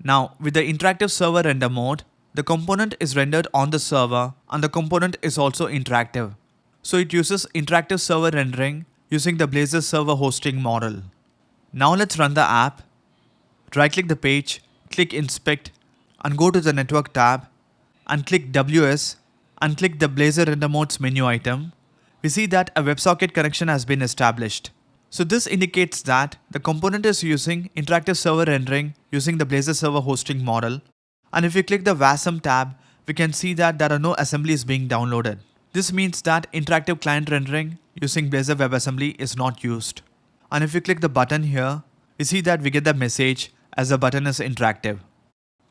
Now with the interactive server render mode, the component is rendered on the server and the component is also interactive. So it uses interactive server rendering using the Blazor server hosting model. Now let's run the app. Right click the page, click inspect and go to the network tab and click WS and click the Blazor render modes menu item. We see that a WebSocket connection has been established. So this indicates that the component is using interactive server rendering using the Blazor server hosting model. And if we click the WASM tab, we can see that there are no assemblies being downloaded. This means that interactive client rendering using Blazor WebAssembly is not used. And if we click the button here, we see that we get the message as the button is interactive.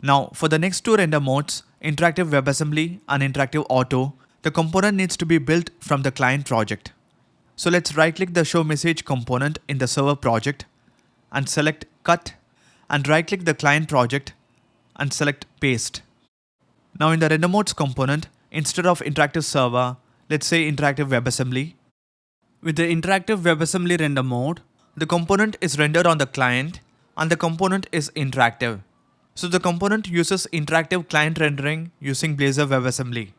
Now for the next two render modes, interactive WebAssembly and interactive auto, the component needs to be built from the client project. So let's right click the show message component in the server project and select cut and right click the client project and select paste. Now in the render modes component, instead of interactive server, let's say interactive WebAssembly. With the interactive WebAssembly render mode, the component is rendered on the client and the component is interactive. So the component uses interactive client rendering using Blazor WebAssembly.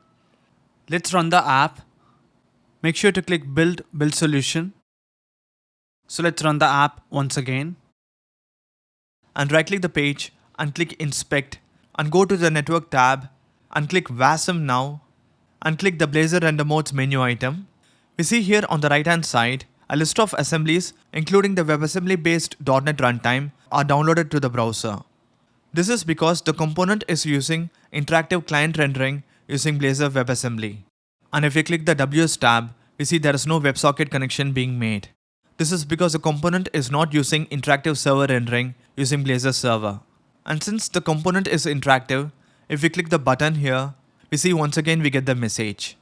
Let's run the app. Make sure to click build solution. So let's run the app once again. And right click the page and click inspect and go to the network tab and click WASM now and click the Blazor render modes menu item. We see here on the right hand side a list of assemblies including the WebAssembly based .NET runtime are downloaded to the browser. This is because the component is using interactive client rendering using Blazor WebAssembly. And if we click the WS tab, we see there is no WebSocket connection being made. This is because the component is not using interactive server rendering using Blazor server. And since the component is interactive, if we click the button here, we see once again we get the message.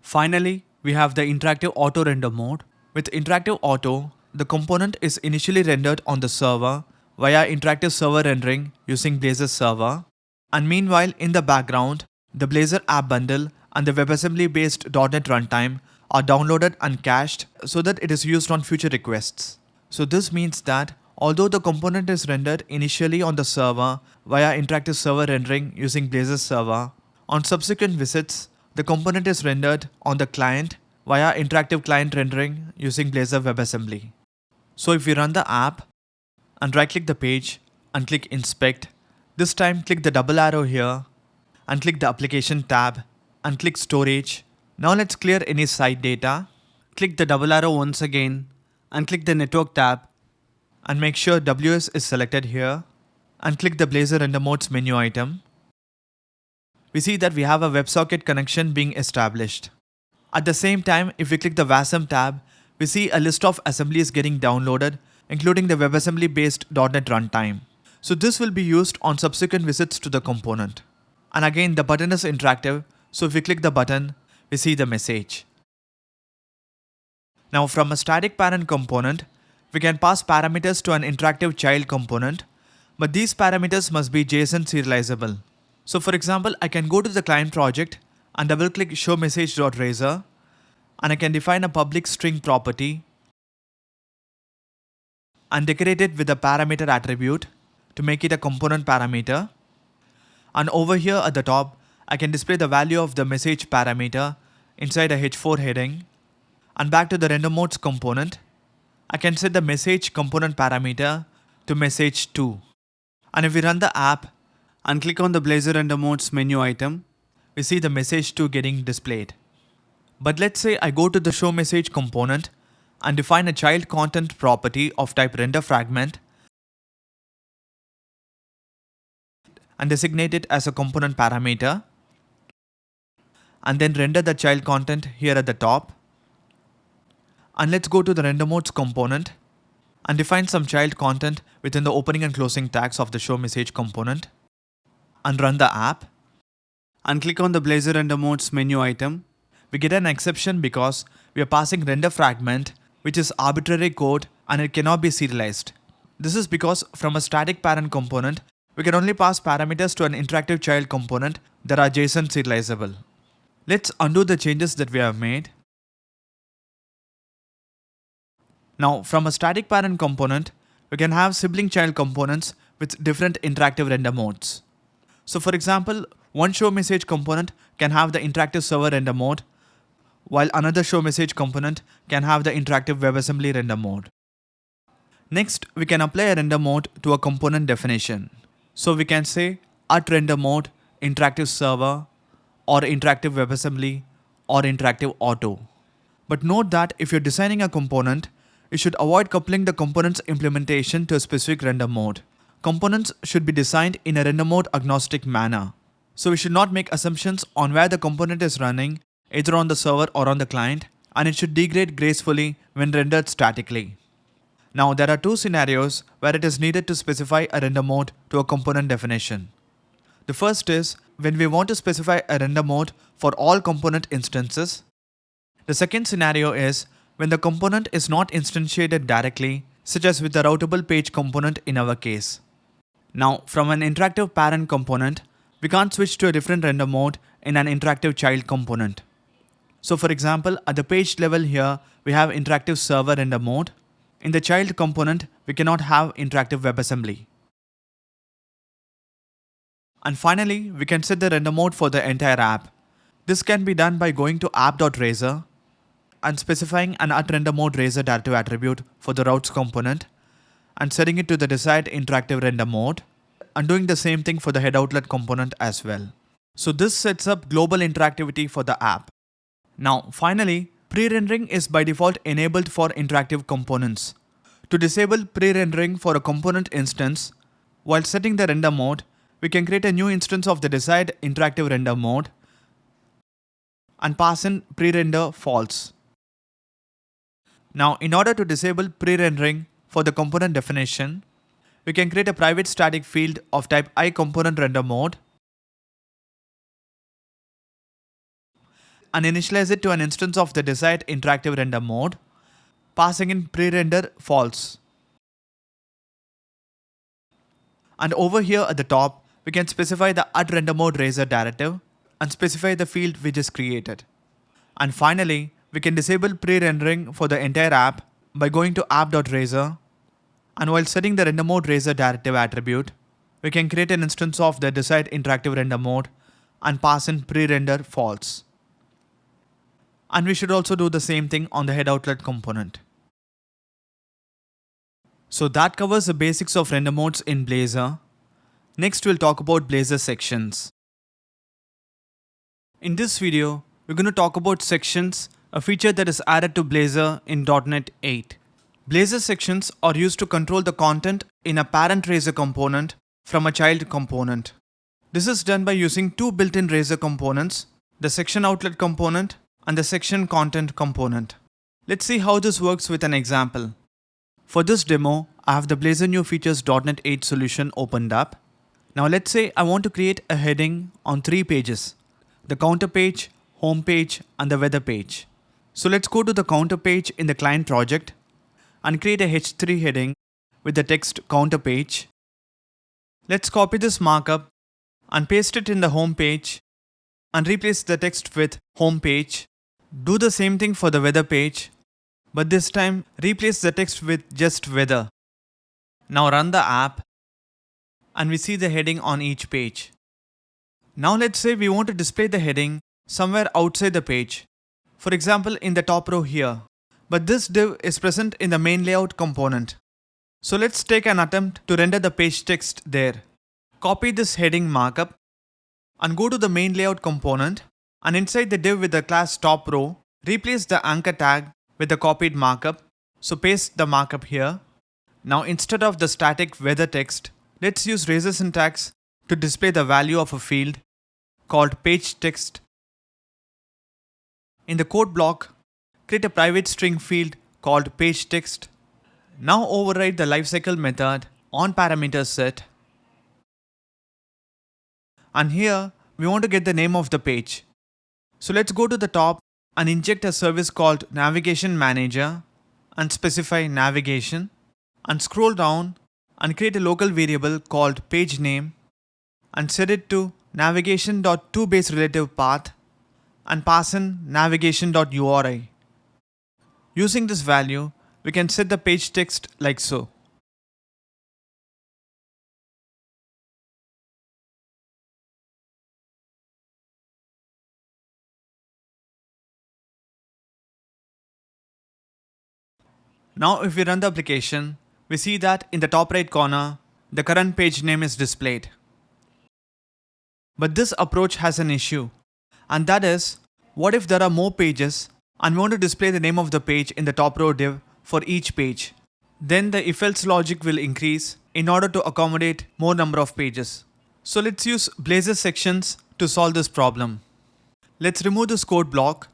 Finally, we have the interactive auto render mode. With interactive auto, the component is initially rendered on the server via interactive server rendering using Blazor server. And meanwhile, in the background, the Blazor app bundle and the WebAssembly based .NET runtime are downloaded and cached so that it is used on future requests. So this means that although the component is rendered initially on the server via interactive server rendering using Blazor server, on subsequent visits, the component is rendered on the client via interactive client rendering using Blazor WebAssembly. So if we run the app and right click the page and click inspect, this time click the double arrow here and click the application tab and click storage. Now let's clear any site data. Click the double arrow once again and click the network tab and make sure WS is selected here and click the Blazor render modes menu item. we see that we have a WebSocket connection being established. At the same time, if we click the WASM tab, we see a list of assemblies getting downloaded, including the WebAssembly based .NET runtime. So this will be used on subsequent visits to the component. And again, the button is interactive, so if we click the button, we see the message. Now from a static parent component, we can pass parameters to an interactive child component, but these parameters must be JSON serializable. So for example, I can go to the client project and double click show message.razor, and I can define a public string property and decorate it with a parameter attribute to make it a component parameter. And over here at the top, I can display the value of the message parameter inside a h4 heading. And back to the render modes component, I can set the message component parameter to message2. And if we run the app and click on the Blazor render modes menu item, we see the message2 getting displayed. But let's say I go to the show message component and define a child content property of type render fragment and designate it as a component parameter, and then render the child content here at the top. And let's go to the render modes component and define some child content within the opening and closing tags of the show message component and run the app and click on the Blazor render modes menu item. We get an exception because we are passing render fragment, which is arbitrary code and it cannot be serialized. This is because from a static parent component, we can only pass parameters to an interactive child component that are JSON serializable. Let's undo the changes that we have made. Now from a static parent component, we can have sibling child components with different interactive render modes. So for example, one show message component can have the interactive server render mode, while another show message component can have the interactive WebAssembly render mode. Next, we can apply a render mode to a component definition. So we can say @render mode, interactive server, or interactive WebAssembly, or interactive auto. But note that if you're designing a component, you should avoid coupling the component's implementation to a specific render mode. Components should be designed in a render mode agnostic manner. So we should not make assumptions on where the component is running, either on the server or on the client, and it should degrade gracefully when rendered statically. Now there are two scenarios where it is needed to specify a render mode to a component definition. The first is when we want to specify a render mode for all component instances. The second scenario is when the component is not instantiated directly, such as with the routable page component in our case. Now from an interactive parent component, we can't switch to a different render mode in an interactive child component. So for example, at the page level here, we have interactive server render mode. In the child component, we cannot have interactive WebAssembly. And finally, we can set the render mode for the entire app. This can be done by going to app.razor and specifying an @render mode razor directive attribute for the routes component and setting it to the desired interactive render mode, and doing the same thing for the head outlet component as well. So this sets up global interactivity for the app. Now finally, pre-rendering is by default enabled for interactive components. To disable pre-rendering for a component instance, while setting the render mode, we can create a new instance of the desired interactive render mode and pass in pre-render false. Now in order to disable pre-rendering for the component definition, we can create a private static field of type iComponentRenderMode and initialize it to an instance of the desired interactive render mode, passing in pre-render false. And over here at the top, we can specify the @renderMode razor directive and specify the field we just created. And finally, we can disable pre-rendering for the entire app by going to app.razor, and while setting the render mode razor directive attribute, we can create an instance of the desired interactive render mode and pass in pre-render false. And we should also do the same thing on the head outlet component. So that covers the basics of render modes in Blazor. Next we'll talk about Blazor Sections. In this video, we're going to talk about Sections, a feature that is added to Blazor in .NET 8. Blazor Sections are used to control the content in a parent razor component from a child component. This is done by using two built-in Blazor components, the section outlet component and the section content component. Let's see how this works with an example. For this demo, I have the Blazor New Features .NET 8 solution opened up. Now let's say I want to create a heading on 3 pages, the counter page, home page and the weather page. So let's go to the counter page in the client project and create a H3 heading with the text counter page. Let's copy this markup and paste it in the home page and replace the text with home page. Do the same thing for the weather page, but this time replace the text with just weather. Now run the app and we see the heading on each page. Now let's say we want to display the heading somewhere outside the page. For example, in the top row here. But this div is present in the main layout component. So let's take an attempt to render the page text there. Copy this heading markup and go to the main layout component, and inside the div with the class top row, replace the anchor tag with the copied markup. So paste the markup here. Now instead of the static weather text, let's use Blazor syntax to display the value of a field called page text. In the code block, create a private string field called page text. Now override the lifecycle method onParameterSet. And here we want to get the name of the page. So let's go to the top and inject a service called Navigation Manager and specify navigation, and scroll down and create a local variable called page name and set it to navigation.toBaseRelativePath and pass in navigation.URI. Using this value, we can set the page text like so. Now if we run the application, we see that in the top right corner, the current page name is displayed. But this approach has an issue, and that is, what if there are more pages and we want to display the name of the page in the top row div for each page? Then the if-else logic will increase in order to accommodate more number of pages. So let's use Blazor Sections to solve this problem. Let's remove this code block.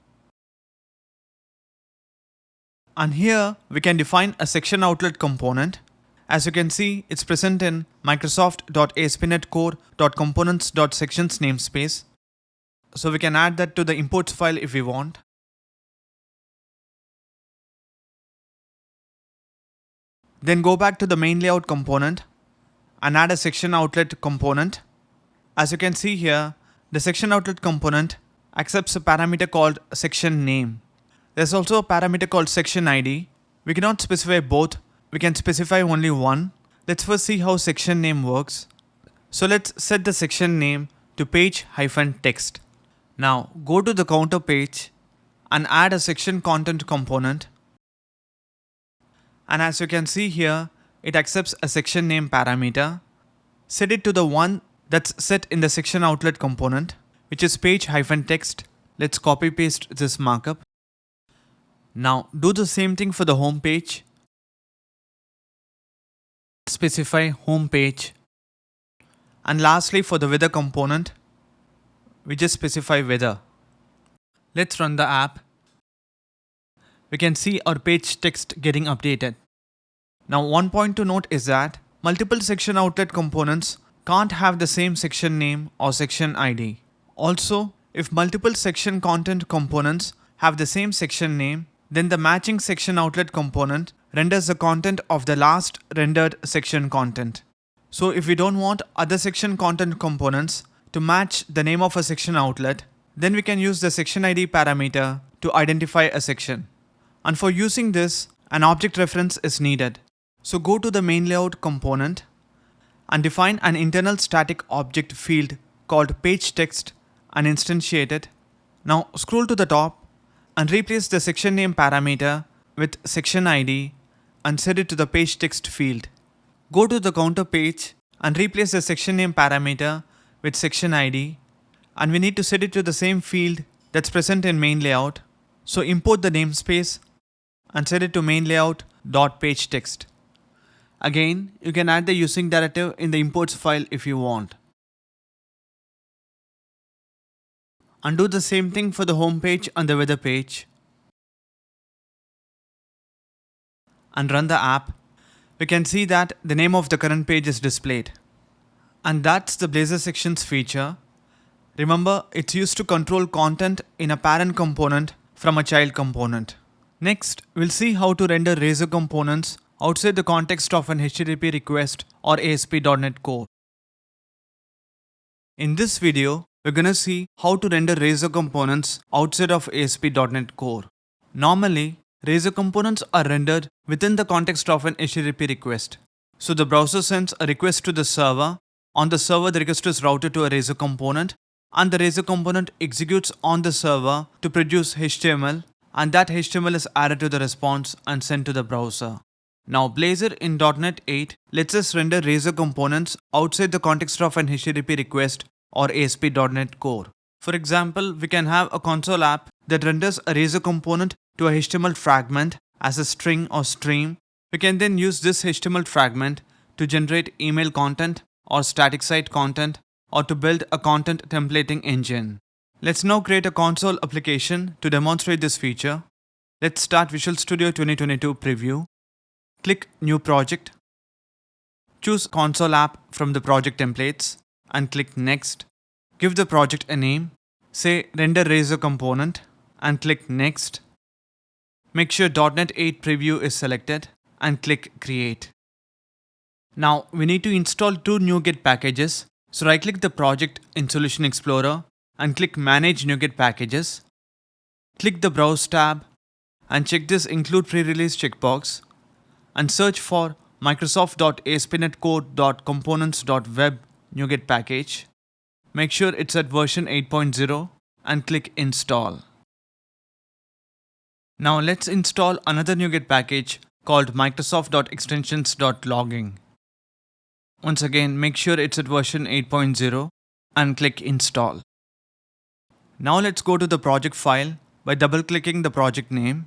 And here we can define a section outlet component. As you can see, it's present in Microsoft.ASP.NET Core.Components.Sections namespace. So we can add that to the imports file if we want. Then go back to the main layout component and add a section outlet component. As you can see here, the section outlet component accepts a parameter called section name. There's also a parameter called section ID. We cannot specify both, we can specify only one. Let's first see how section name works. So let's set the section name to page-text. Now go to the counter page and add a section content component. And as you can see here, it accepts a section name parameter. Set it to the one that's set in the section outlet component, which is page-text. Let's copy paste this markup. Now do the same thing for the home page. Specify home page. And lastly, for the weather component, we just specify weather. Let's run the app. We can see our page text getting updated. Now one point to note is that multiple section outlet components can't have the same section name or section ID. Also, if multiple section content components have the same section name, then the matching section outlet component renders the content of the last rendered section content. So if we don't want other section content components to match the name of a section outlet, then we can use the section ID parameter to identify a section. And for using this, an object reference is needed. So go to the main layout component and define an internal static object field called page text and instantiate it. Now scroll to the top and replace the section name parameter with section ID and set it to the page text field. Go to the counter page and replace the section name parameter with section ID, and we need to set it to the same field that's present in main layout. So import the namespace and set it to main layout.pageText. Again, you can add the using directive in the imports file if you want. And do the same thing for the home page and the weather page. And run the app. We can see that the name of the current page is displayed. And that's the Blazor Sections feature. Remember, it's used to control content in a parent component from a child component. Next, we'll see how to render Razor components outside the context of an HTTP request or ASP.NET Core. In this video, we're gonna see how to render Razor components outside of ASP.NET Core. Normally, Razor components are rendered within the context of an HTTP request. So the browser sends a request to the server. On the server, the request is routed to a Razor component, and the Razor component executes on the server to produce HTML, and that HTML is added to the response and sent to the browser. Now Blazor in .NET 8 lets us render Razor components outside the context of an HTTP request or ASP.NET Core. For example, we can have a console app that renders a Razor component to a HTML fragment as a string or stream. We can then use this HTML fragment to generate email content or static site content, or to build a content templating engine. Let's now create a console application to demonstrate this feature. Let's start Visual Studio 2022 Preview. Click New Project. Choose Console App from the project templates and click Next. Give the project a name. Say Render Razor Component and click Next. Make sure .NET 8 Preview is selected and click Create. Now we need to install two NuGet packages. So right click the project in Solution Explorer and click Manage NuGet Packages. Click the Browse tab and check this Include Pre-release checkbox and search for Microsoft.ASP.NET Core.Components.Web NuGet package. Make sure it's at version 8.0 and click Install. Now let's install another NuGet package called Microsoft.Extensions.Logging. Once again, make sure it's at version 8.0 and click Install. Now let's go to the project file by double-clicking the project name.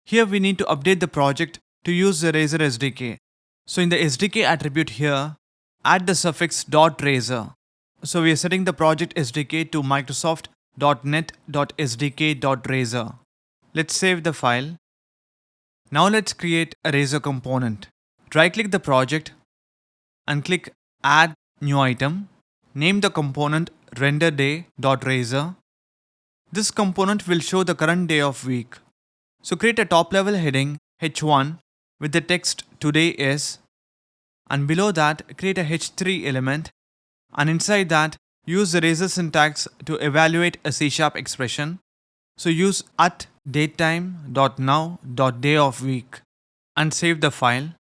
Here we need to update the project to use the Razor SDK. So in the SDK attribute here, add the suffix .razor. So we are setting the project SDK to Microsoft.NET.SDK.razor. Let's save the file. Now let's create a Razor component. Right-click the project and click Add New Item. Name the component RenderDay.razor. This component will show the current day of week. So create a top-level heading H1 with the text Today is, and below that create a H3 element, and inside that use the Razor syntax to evaluate a C# expression. So use @datetime.now.day-of-week and save the file.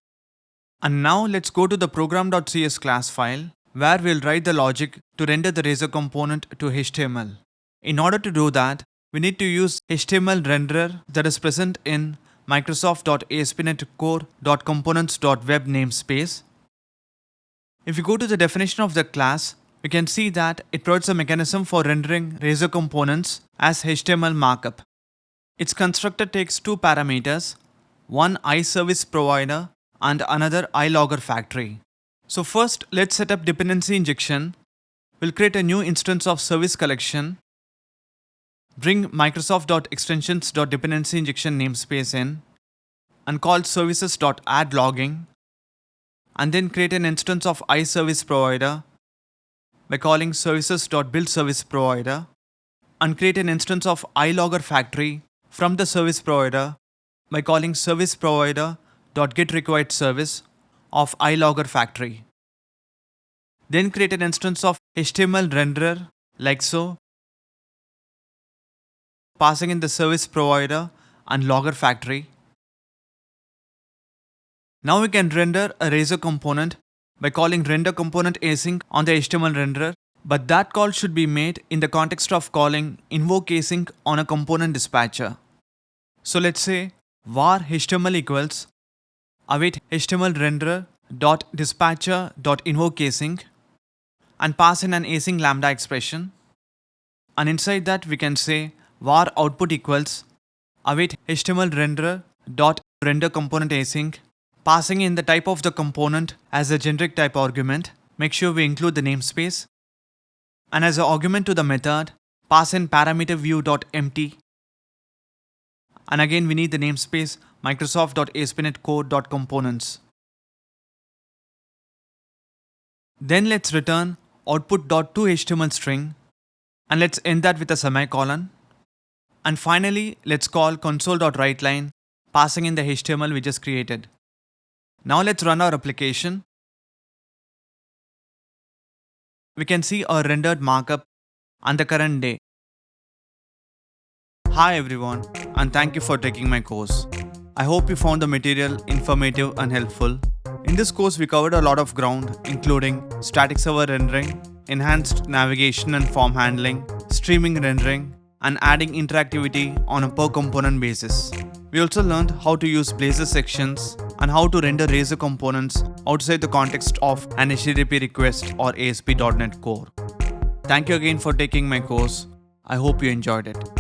And now let's go to the program.cs class file where we'll write the logic to render the Razor component to HTML. In order to do that, we need to use HTML renderer that is present in Microsoft.ASP.NET Core.Components.Web namespace. If you go to the definition of the class, we can see that it provides a mechanism for rendering Razor components as HTML markup. Its constructor takes two parameters, one iServiceProvider and another iLogger factory. So first, let's set up dependency injection. We'll create a new instance of service collection. Bring Microsoft.Extensions.Dependency injection namespace in and call services.addLogging, and then create an instance of iServiceProvider by calling services.buildServiceProvider, and create an instance of iLogger factory from the service provider by calling serviceProvider.getRequiredService of iLogger factory. Then create an instance of HTML renderer like so, passing in the service provider and logger factory. Now we can render a Razor component by calling render component async on the HTML renderer, but that call should be made in the context of calling invoke async on a component dispatcher. So let's say var HTML equals await HTML renderer dot dispatcher dot invoke async and pass in an async lambda expression, and inside that we can say var output equals await HTML renderer dot render component async, passing in the type of the component as a generic type argument. Make sure we include the namespace, and as an argument to the method pass in parameter view.empty, and again we need the namespace microsoft.aspinetcode.components. Then let's return output.toHTML string, and let's end that with a semicolon. And finally, let's call console.writeLine, passing in the HTML we just created. Now let's run our application. We can see a rendered markup and the current day. Hi everyone, and thank you for taking my course. I hope you found the material informative and helpful. In this course, we covered a lot of ground, including static server rendering, enhanced navigation and form handling, streaming rendering, and adding interactivity on a per component basis. We also learned how to use Blazor Sections and how to render Razor components outside the context of an HTTP request or ASP.NET Core. Thank you again for taking my course. I hope you enjoyed it.